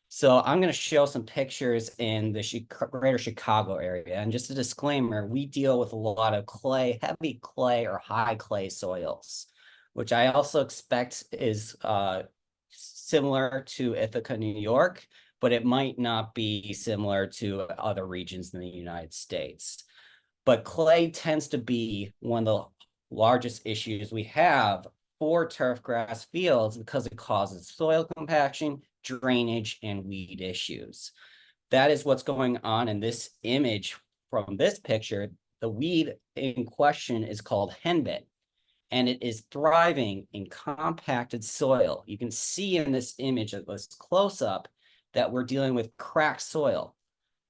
So I'm going to show some pictures in the greater Chicago area. And just a disclaimer, we deal with a lot of clay, heavy clay or high clay soils, which I also expect is similar to Ithaca, New York, but it might not be similar to other regions in the United States. But clay tends to be one of the largest issues we have for turf grass fields because it causes soil compaction, drainage, and weed issues. That is what's going on in this image from this picture. The weed in question is called henbit, and it is thriving in compacted soil. You can see in this image of this close-up that we're dealing with cracked soil.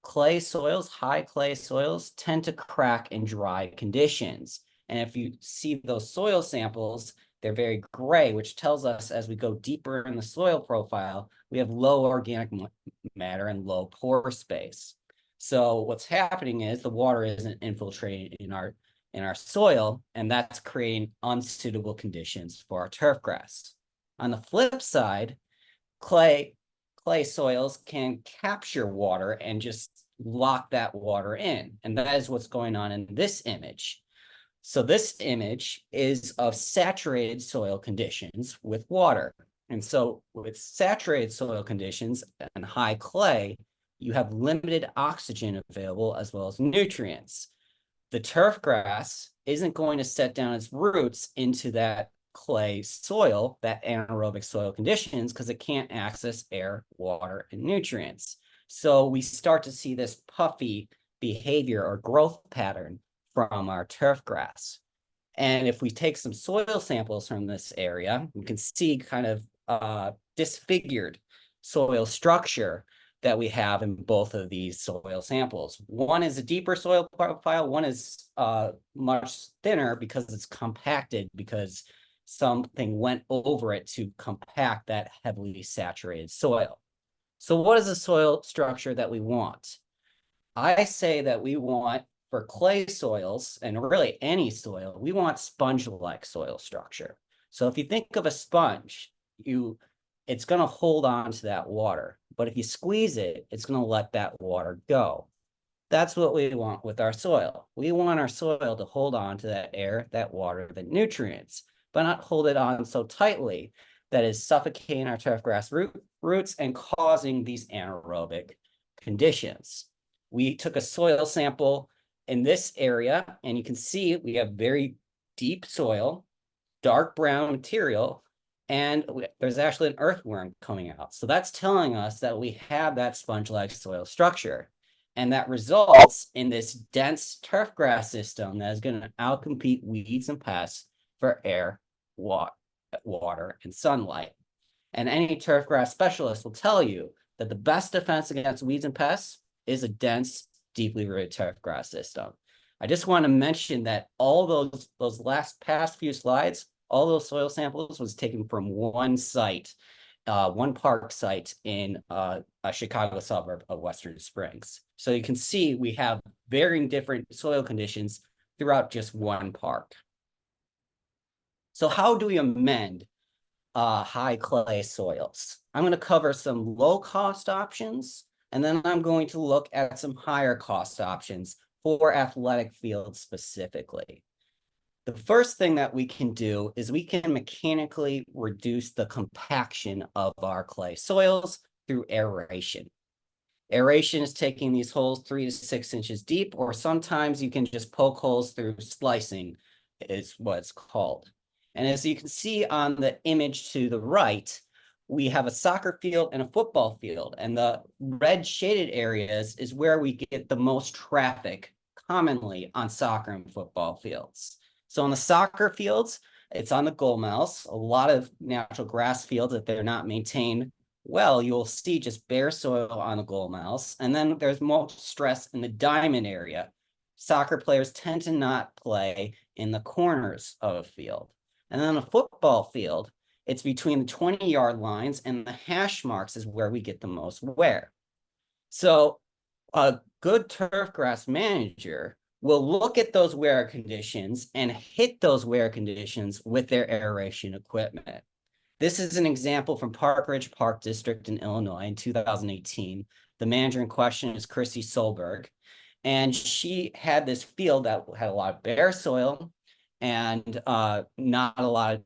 Clay soils, high clay soils, tend to crack in dry conditions. And if you see those soil samples, they're very gray, which tells us as we go deeper in the soil profile, we have low organic matter and low pore space. So what's happening is the water isn't infiltrating in our soil, and that's creating unsuitable conditions for our turf grass. On the flip side, clay soils can capture water and just lock that water in. And that is what's going on in this image. So this image is of saturated soil conditions with water. And so with saturated soil conditions and high clay, you have limited oxygen available as well as nutrients. The turf grass isn't going to set down its roots into that clay soil, that anaerobic soil conditions, because it can't access air, water, and nutrients. So we start to see this puffy behavior or growth pattern from our turf grass. And if we take some soil samples from this area, we can see kind of disfigured soil structure that we have in both of these soil samples. One is a deeper soil profile, one is much thinner because it's compacted, because something went over it to compact that heavily saturated soil. So what is the soil structure that we want? I say that we want, for clay soils, and really any soil, we want sponge-like soil structure. So if you think of a sponge, it's going to hold on to that water. But if you squeeze it, it's going to let that water go. That's what we want with our soil. We want our soil to hold on to that air, that water, the nutrients, but not hold it on so tightly that is suffocating our turf grass roots and causing these anaerobic conditions. We took a soil sample in this area, and you can see we have very deep soil, dark brown material, and there's actually an earthworm coming out. So that's telling us that we have that sponge-like soil structure. And that results in this dense turf grass system that is going to outcompete weeds and pests for air, water, and sunlight. And any turf grass specialist will tell you that the best defense against weeds and pests is a dense, deeply rooted turf grass system. I just want to mention that all those past few slides all those soil samples was taken from one site, one park site in a Chicago suburb of Western Springs. So you can see we have varying different soil conditions throughout just one park. So how do we amend high clay soils? I'm going to cover some low cost options, and then I'm going to look at some higher cost options for athletic fields specifically. The first thing that we can do is we can mechanically reduce the compaction of our clay soils through aeration. Aeration is taking these holes 3 to 6 inches deep, or sometimes you can just poke holes through slicing, is what it's called. And as you can see on the image to the right, we have a soccer field and a football field, and the red shaded areas is where we get the most traffic commonly on soccer and football fields. So on the soccer fields, it's on the goal mouse. A lot of natural grass fields, if they're not maintained well, you'll see just bare soil on the goal mouse. And then there's more stress in the diamond area. Soccer players tend to not play in the corners of a field. And then a football field, it's between the 20-yard lines, and the hash marks is where we get the most wear. So a good turf grass manager will look at those wear conditions and hit those wear conditions with their aeration equipment. This is an example from Park Ridge Park District in Illinois in 2018. The manager in question is Chrissy Solberg, and she had this field that had a lot of bare soil and not a lot of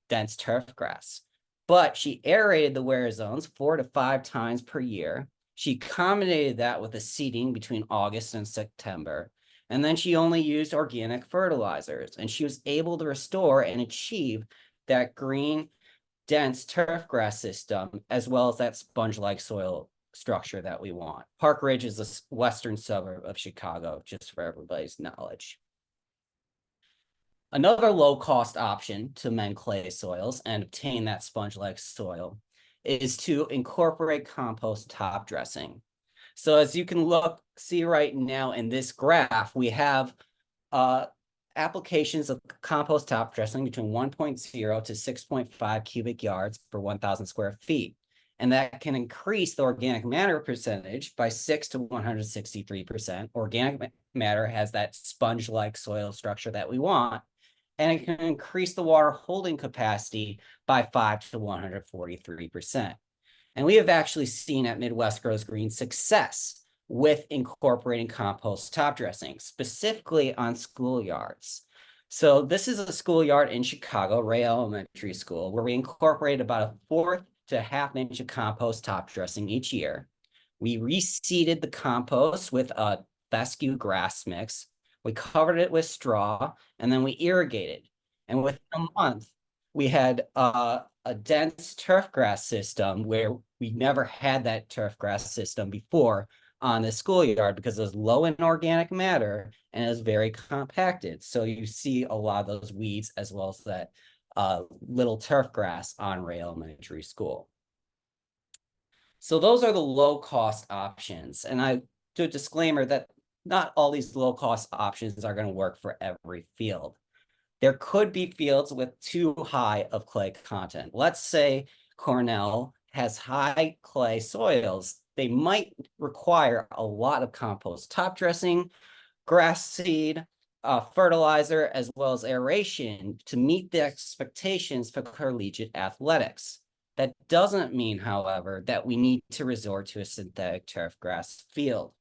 dense turf grass. But she aerated the wear zones 4 to 5 times per year. She accommodated that with a seeding between August and September. And then she only used organic fertilizers, and she was able to restore and achieve that green, dense turf grass system, as well as that sponge-like soil structure that we want. Park Ridge is a western suburb of Chicago, just for everybody's knowledge. Another low-cost option to amend clay soils and obtain that sponge-like soil is to incorporate compost top dressing. So as you can see right now in this graph, we have applications of compost top dressing between 1.0 to 6.5 cubic yards per 1,000 square feet. And that can increase the organic matter percentage by 6 to 163%. Organic matter has that sponge-like soil structure that we want, and it can increase the water holding capacity by 5 to 143%. And we have actually seen at Midwest Grows Green success with incorporating compost top dressing, specifically on schoolyards. So this is a schoolyard in Chicago, Ray Elementary School, where we incorporate about 1/4 to 1/2 inch of compost top dressing each year. We reseeded the compost with a fescue grass mix. We covered it with straw, and then we irrigated. And within a month, we had a dense turf grass system where we never had that turf grass system before on the schoolyard, because it was low in organic matter and it was very compacted. So you see a lot of those weeds as well as that little turf grass on Ray Elementary School. So those are the low cost options. And I do a disclaimer that not all these low cost options are going to work for every field. There could be fields with too high of clay content. Let's say Cornell has high clay soils. They might require a lot of compost top dressing, grass seed, fertilizer, as well as aeration to meet the expectations for collegiate athletics. That doesn't mean, however, that we need to resort to a synthetic turf grass field.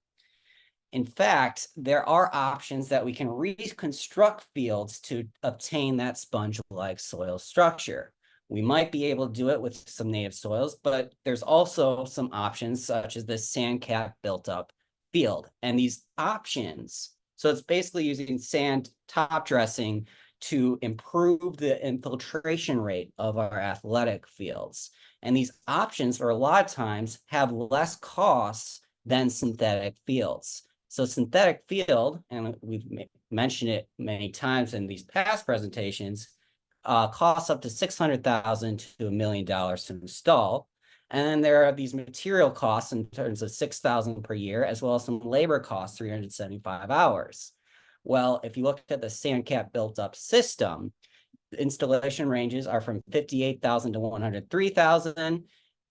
In fact, there are options that we can reconstruct fields to obtain that sponge-like soil structure. We might be able to do it with some native soils, but there's also some options such as the sand cap built up field. And these options, so it's basically using sand top dressing to improve the infiltration rate of our athletic fields. And these options, for a lot of times, have less costs than synthetic fields. So synthetic field, and we've mentioned it many times in these past presentations, costs up to $600,000 to $1 million to install. And then there are these material costs in terms of $6,000 per year, as well as some labor costs, 375 hours. Well, if you look at the sand cap built up system, The installation ranges are from 58,000 to 103,000.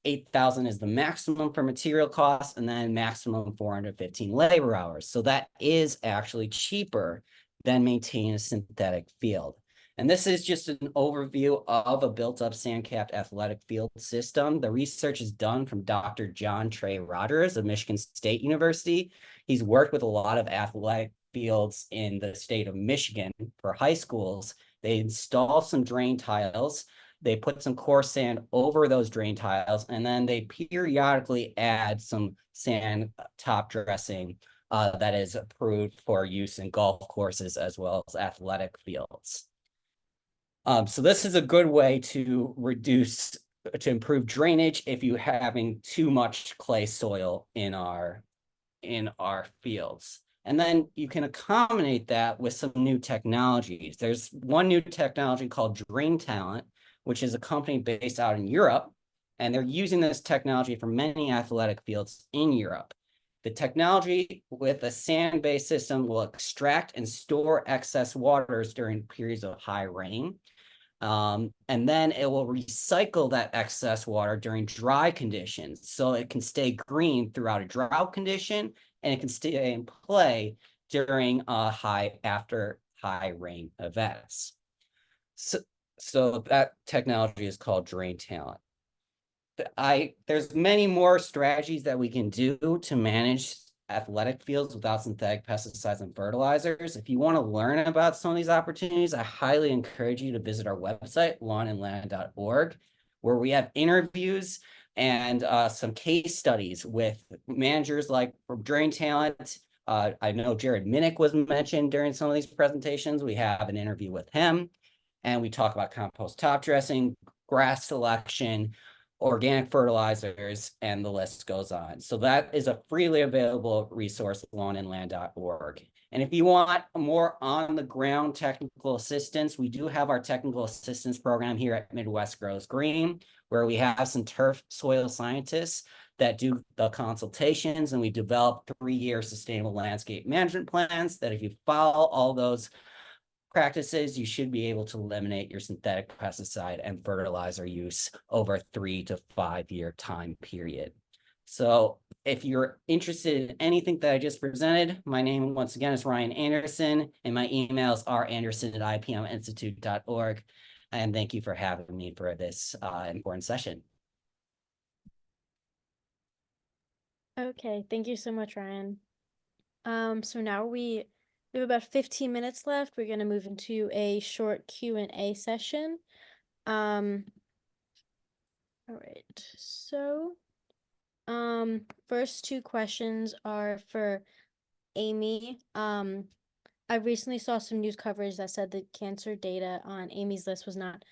8,000 is the maximum for material costs, and then maximum 415 labor hours. So that is actually cheaper than maintaining a synthetic field. And this is just an overview of a built-up sand-capped athletic field system. The research is done from Dr. John Trey Rogers of Michigan State University. He's worked with a lot of athletic fields in the state of Michigan for high schools. They install some drain tiles. They put some coarse sand over those drain tiles, and then they periodically add some sand top dressing that is approved for use in golf courses as well as athletic fields. So this is a good way to improve drainage if you're having too much clay soil in our fields. And then you can accommodate that with some new technologies. There's one new technology called Drain Talent, which is a company based out in Europe, and they're using this technology for many athletic fields in Europe. The technology with a sand-based system will extract and store excess waters during periods of high rain. And then it will recycle that excess water during dry conditions. So it can stay green throughout a drought condition, and it can stay in play during after high rain events. So that technology is called Drain Talent. There's many more strategies that we can do to manage athletic fields without synthetic pesticides and fertilizers. If you want to learn about some of these opportunities, I highly encourage you to visit our website, lawnandland.org, where we have interviews and some case studies with managers like from Drain Talent. I know Jared Minnick was mentioned during some of these presentations. We have an interview with him, and we talk about compost top dressing, grass selection, organic fertilizers, and the list goes on. So that is a freely available resource at lawnandland.org. And if you want more on-the-ground technical assistance, we do have our technical assistance program here at Midwest Grows Green, where we have some turf soil scientists that do the consultations, and we develop 3-year sustainable landscape management plans that if you follow all those practices, you should be able to eliminate your synthetic pesticide and fertilizer use over a 3 to 5 year time period. So if you're interested in anything that I just presented, my name once again is Ryan Anderson, and my emails are anderson@ipminstitute.org. And thank you for having me for this important session. Okay, thank you so much, Ryan. So now we have about 15 minutes left. We're going to move into a short Q&A session. All right, so first 2 questions are for Amy. I recently saw some news coverage that said that cancer data on Amy's list was not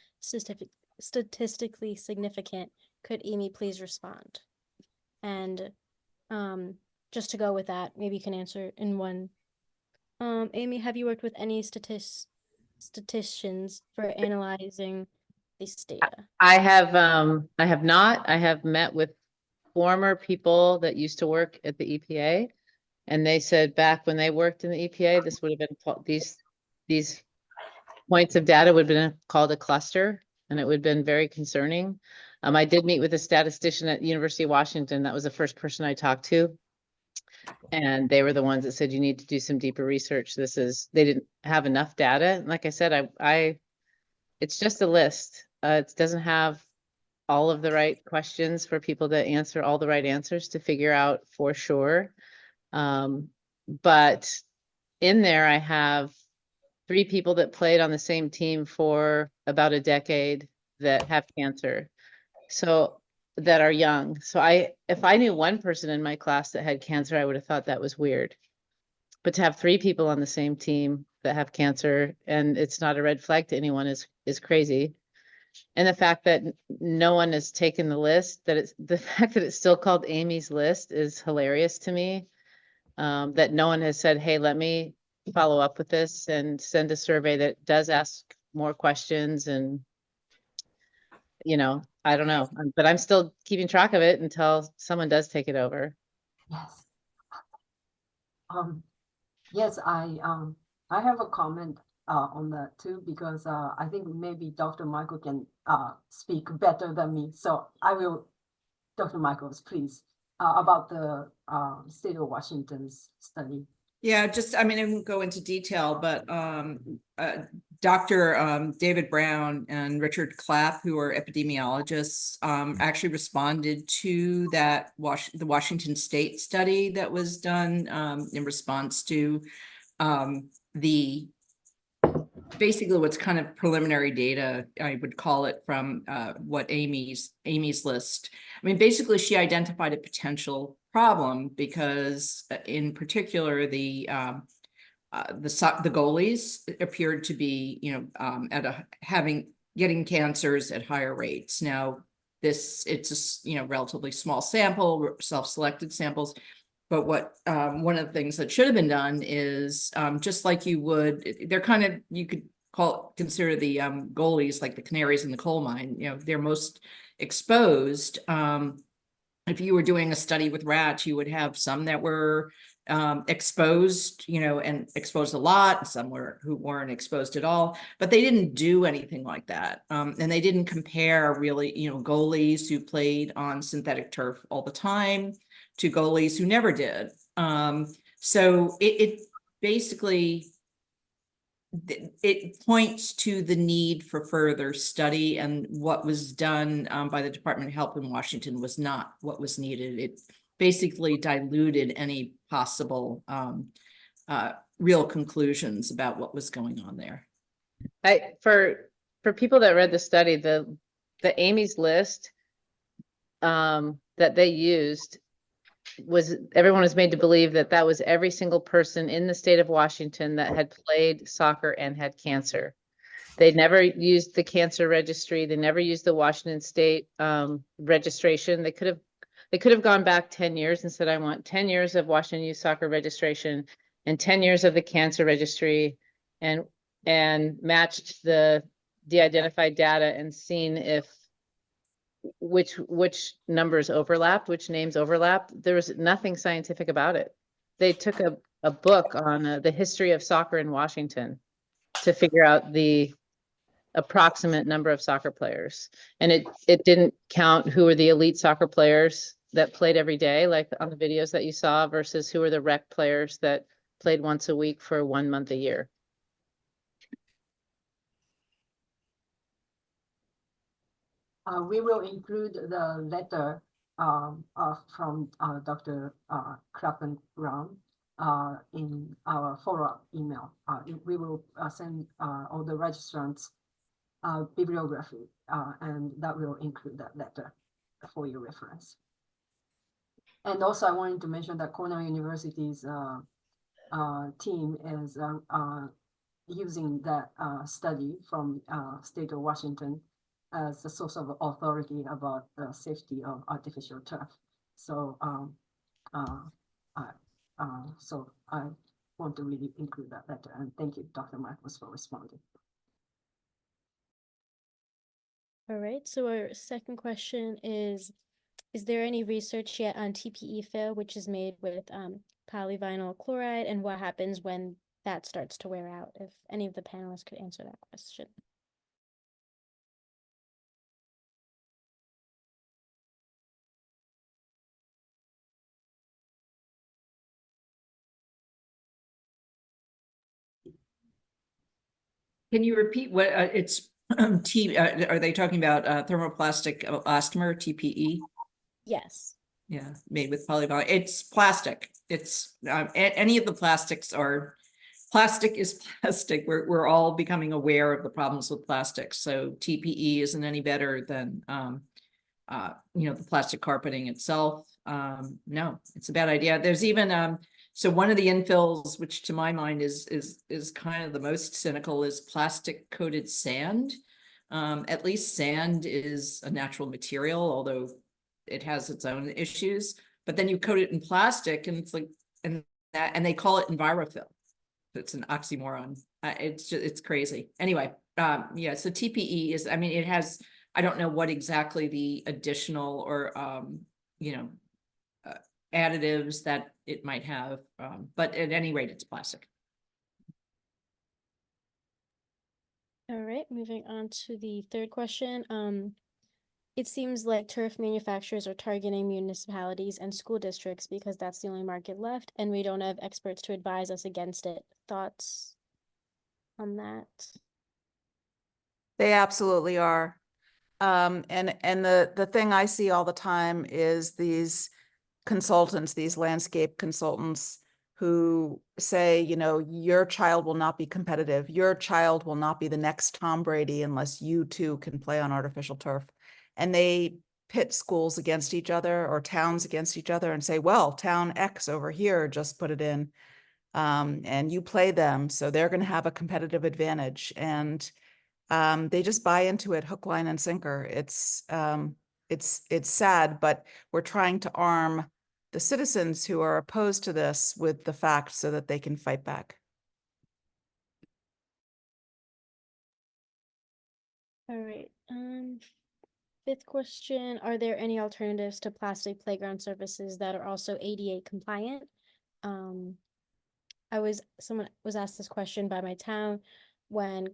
statistically significant. Could Amy please respond? And just to go with that, maybe you can answer in one. Amy, have you worked with any statisticians for analyzing this data? I have not. I have met with former people that used to work at the EPA, and they said back when they worked in the EPA, this would have been these points of data would have been called a cluster, and it would have been very concerning. I did meet with a statistician at University of Washington. That was the first person I talked to. And they were the ones that said, you need to do some deeper research. They didn't have enough data. And like I said, it's just a list. It doesn't have all of the right questions for people to answer all the right answers to figure out for sure. But in there, I have 3 people that played on the same team for about a decade that have cancer. So that are young. So if I knew one person in my class that had cancer, I would have thought that was weird. But to have 3 people on the same team that have cancer and it's not a red flag to anyone is crazy. And the fact that no one has taken the list, the fact that it's still called Amy's list is hilarious to me. That no one has said, hey, let me follow up with this and send a survey that does ask more questions. And I don't know, but I'm still keeping track of it until someone does take it over. Yes. Yes, I have a comment. on that too, because I think maybe Dr. Michael can speak better than me. So I will, Dr. Michaels, please, about the state of Washington's study. Yeah, just, I mean, I won't go into detail, but Dr. David Brown and Richard Clapp, who are epidemiologists, actually responded to that the Washington State study that was done in response to the basically what's kind of preliminary data, I would call it, from what Amy's list. I mean, basically, she identified a potential problem because, in particular, the goalies appeared to be, getting cancers at higher rates. Now, it's a relatively small sample, self-selected samples. But what one of the things that should have been done is just like you would, they're kind of, you could consider the goalies like the canaries in the coal mine. They're most exposed. If you were doing a study with rats, you would have some that were exposed, and exposed a lot, and some who weren't exposed at all. But they didn't do anything like that, and they didn't compare really, goalies who played on synthetic turf all the time to goalies who never did. So it basically, it points to the need for further study, and what was done by the Department of Health in Washington was not what was needed. It basically diluted any possible real conclusions about what was going on there. For people that read the study, the Amy's list that they used everyone was made to believe that was every single person in the state of Washington that had played soccer and had cancer. They never used the cancer registry. They never used the Washington State registration. They could have gone back 10 years and said, I want 10 years of Washington Youth Soccer registration and 10 years of the cancer registry, and matched the de-identified data and seen if which numbers overlapped, which names overlapped. There was nothing scientific about it. They took a book on the history of soccer in Washington to figure out the approximate number of soccer players. And it didn't count who were the elite soccer players that played every day, like on the videos that you saw, versus who were the rec players that played once a week for 1 month a year. We will include the letter from Dr. Clapp and Brown in our follow-up email. We will send all the registrants bibliography, and that will include that letter for your reference. And also, I wanted to mention that Cornell University's team is using that study from state of Washington as a source of authority about the safety of artificial turf. So, so I want to really include that letter, and thank you, Dr. Michaels, for responding. All right, so our second question is there any research yet on TPE fill, which is made with polyvinyl chloride, and what happens when that starts to wear out? If any of the panelists could answer that question. Can you repeat what it's are they talking about thermoplastic elastomer, TPE? Yes. Yeah, made with polyvinyl. It's plastic. It's any of the plastics are plastic is plastic. We're all becoming aware of the problems with plastics. So TPE isn't any better than the plastic carpeting itself. No, it's a bad idea. There's even so one of the infills, which to my mind is kind of the most cynical, is plastic coated sand. At least sand is a natural material, although it has its own issues. But then you coat it in plastic, and it's like, and they call it EnviroFill. It's an oxymoron. It's crazy. Anyway, yeah. So TPE is, I mean, it has, I don't know what exactly the additional or additives that it might have, but at any rate, it's plastic. All right, moving on to the third question. It seems like turf manufacturers are targeting municipalities and school districts because that's the only market left, and we don't have experts to advise us against it. Thoughts on that? They absolutely are. And the thing I see all the time is these consultants, these landscape consultants who say, you know, your child will not be competitive. Your child will not be the next Tom Brady unless you too can play on artificial turf. And they pit schools against each other or towns against each other and say, well, town X over here just put it in, and you play them, so they're going to have a competitive advantage. And they just buy into it hook, line, and sinker. It's sad, but we're trying to arm the citizens who are opposed to this with the facts so that they can fight back. All right. Fifth question, are there any alternatives to plastic playground surfaces that are also ADA compliant? Someone was asked this question by my town when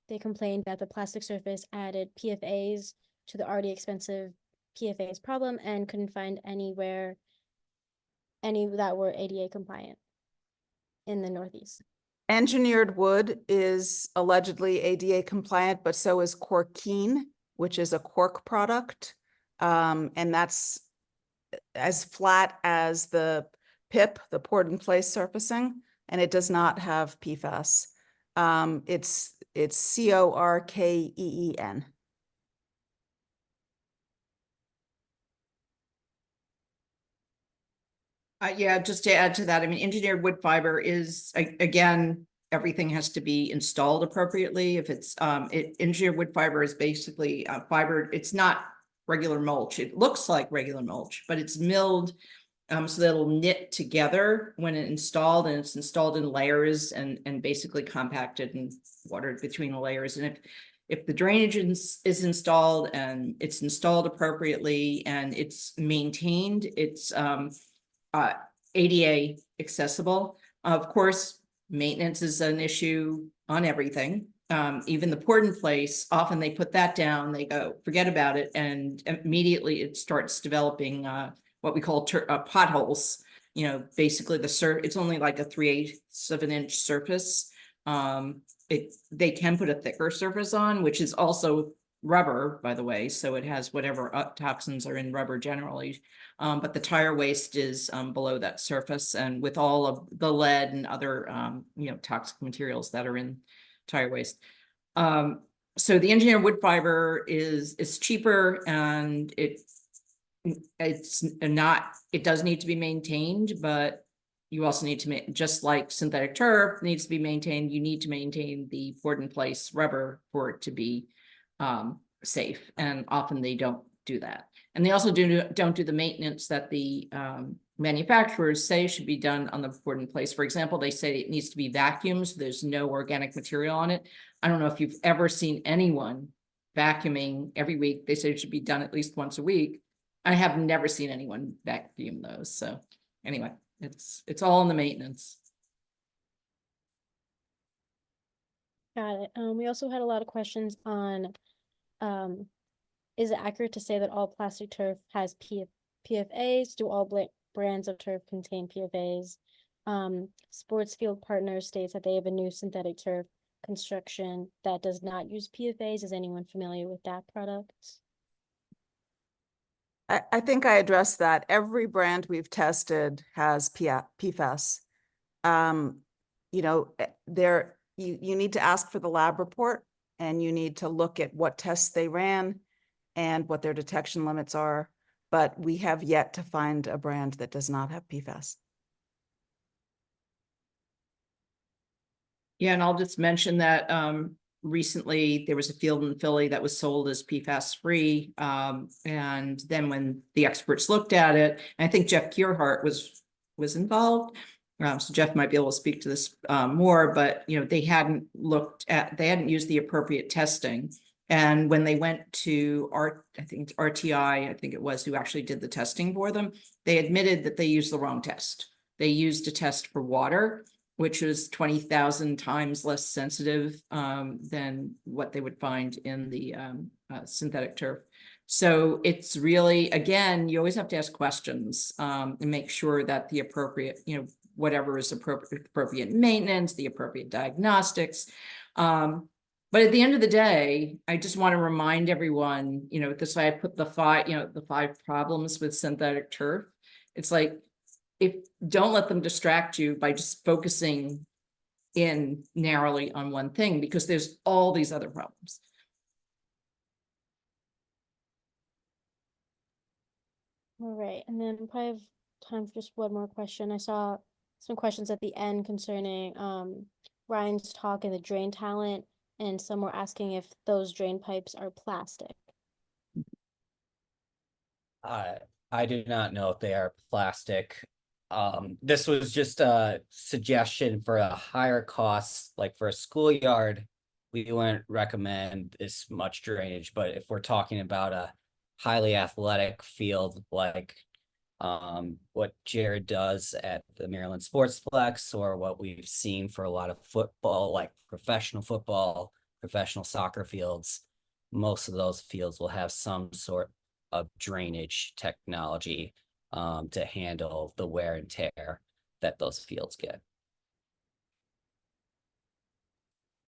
they complained that the plastic surface added PFAS to the already expensive PFAS problem and couldn't find any that were ADA compliant in the Northeast. Engineered wood is allegedly ADA compliant, but so is corkine, which is a cork product. And that's as flat as the PIP, the poured in place surfacing, and it does not have PFAS. It's CORKEEN. Yeah, just to add to that, I mean, engineered wood fiber is, again, everything has to be installed appropriately. If it's, engineered wood fiber is basically fiber, it's not regular mulch. It looks like regular mulch, but it's milled so that it'll knit together when it's installed, and it's installed in layers and basically compacted and watered between the layers. And if the drainage is installed and it's installed appropriately and it's maintained, it's ADA accessible. Of course, maintenance is an issue on everything. Even the poured in place, often they put that down, they go, forget about it, and immediately it starts developing what we call potholes. You know, basically it's only like a 3/8 of an inch surface. They can put a thicker surface on, which is also rubber, by the way, so it has whatever toxins are in rubber generally. But the tire waste is below that surface, and with all of the lead and other you know, toxic materials that are in tire waste. So the engineered wood fiber is cheaper, and it does need to be maintained, but you also need to just like synthetic turf needs to be maintained, you need to maintain the poured in place rubber for it to be safe, and often they don't do that. And they also don't do the maintenance that the manufacturers say should be done on the poured in place. For example, they say it needs to be vacuumed, so there's no organic material on it. I don't know if you've ever seen anyone vacuuming every week. They say it should be done at least once a week. I have never seen anyone vacuum those. So anyway, it's all in the maintenance. Got it. We also had a lot of questions on, is it accurate to say that all plastic turf has PFAS? Do all brands of turf contain PFAS? Sportsfield Partners states that they have a new synthetic turf construction that does not use PFAS. Is anyone familiar with that product? I think I addressed that. Every brand we've tested has PFAS. You know, you need to ask for the lab report, and you need to look at what tests they ran and what their detection limits are. But we have yet to find a brand that does not have PFAS. Yeah, and I'll just mention that recently there was a field in Philly that was sold as PFAS-free. And then when the experts looked at it, I think Jeff Gearhart was involved. So Jeff might be able to speak to this more, but you know, they hadn't used the appropriate testing. And when they went to RTI, I think it was, who actually did the testing for them, they admitted that they used the wrong test. They used a test for water, which is 20,000 times less sensitive than what they would find in the synthetic turf. So it's really, again, you always have to ask questions and make sure that the appropriate, whatever is appropriate maintenance, the appropriate diagnostics. But at the end of the day, I just want to remind everyone, this way I put the five problems with synthetic turf. It's like, don't let them distract you by just focusing in narrowly on one thing, because there's all these other problems. All right, and then we probably have time for just one more question. I saw some questions at the end concerning Ryan's talk and the drain talent, and some were asking if those drain pipes are plastic. I do not know if they are plastic. This was just a suggestion for a higher cost, like for a schoolyard. We wouldn't recommend this much drainage, but if we're talking about a highly athletic field like what Jared does at the Maryland Sportsplex, or what we've seen for a lot of football, like professional football, professional soccer fields, most of those fields will have some sort of drainage technology to handle the wear and tear that those fields get.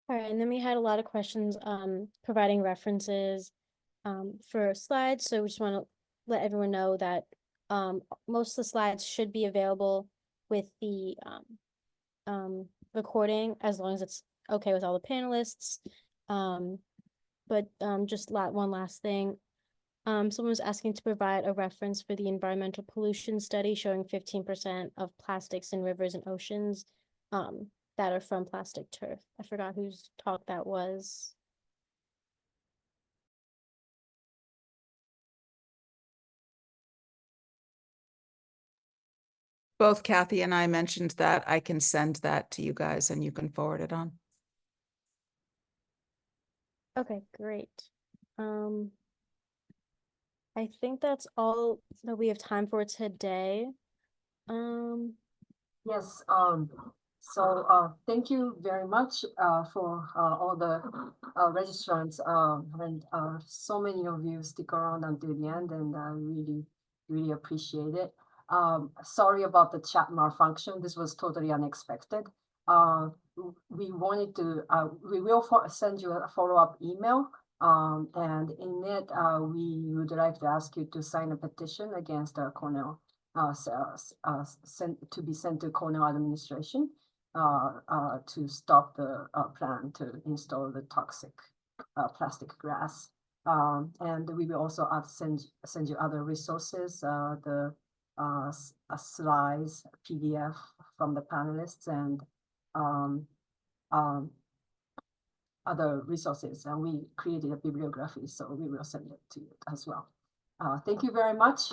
All right, and then we had a lot of questions providing references for slides. So we just want to let everyone know that most of the slides should be available with the recording, as long as it's okay with all the panelists. But just one last thing. Someone was asking to provide a reference for the environmental pollution study showing 15% of plastics in rivers and oceans that are from plastic turf. I forgot whose talk that was. Both Kathy and I mentioned that. I can send that to you guys and you can forward it on. Okay, great. I think that's all that we have time for today. Yes, thank you very much for all the registrants, and so many of you stick around until the end, and I really appreciate it. Sorry about the chat malfunction. This was totally unexpected. We will send you a follow-up email, and in it we would like to ask you to sign a petition against Cornell, to be sent to Cornell administration to stop the plan to install the toxic plastic grass. And we will also send you other resources, the slides, PDF from the panelists, and other resources. And we created a bibliography, so we will send it to you as well. Thank you very much,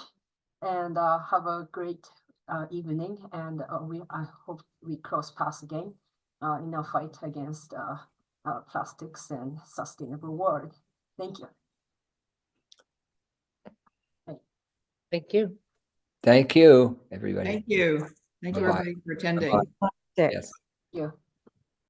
and have a great evening. And I hope we cross paths again in our fight against plastics and sustainable world. Thank you. Thank you. Thank you, everybody. Thank you. Thank you, Bye-bye. everybody, for attending. Bye-bye. Yes. Yeah.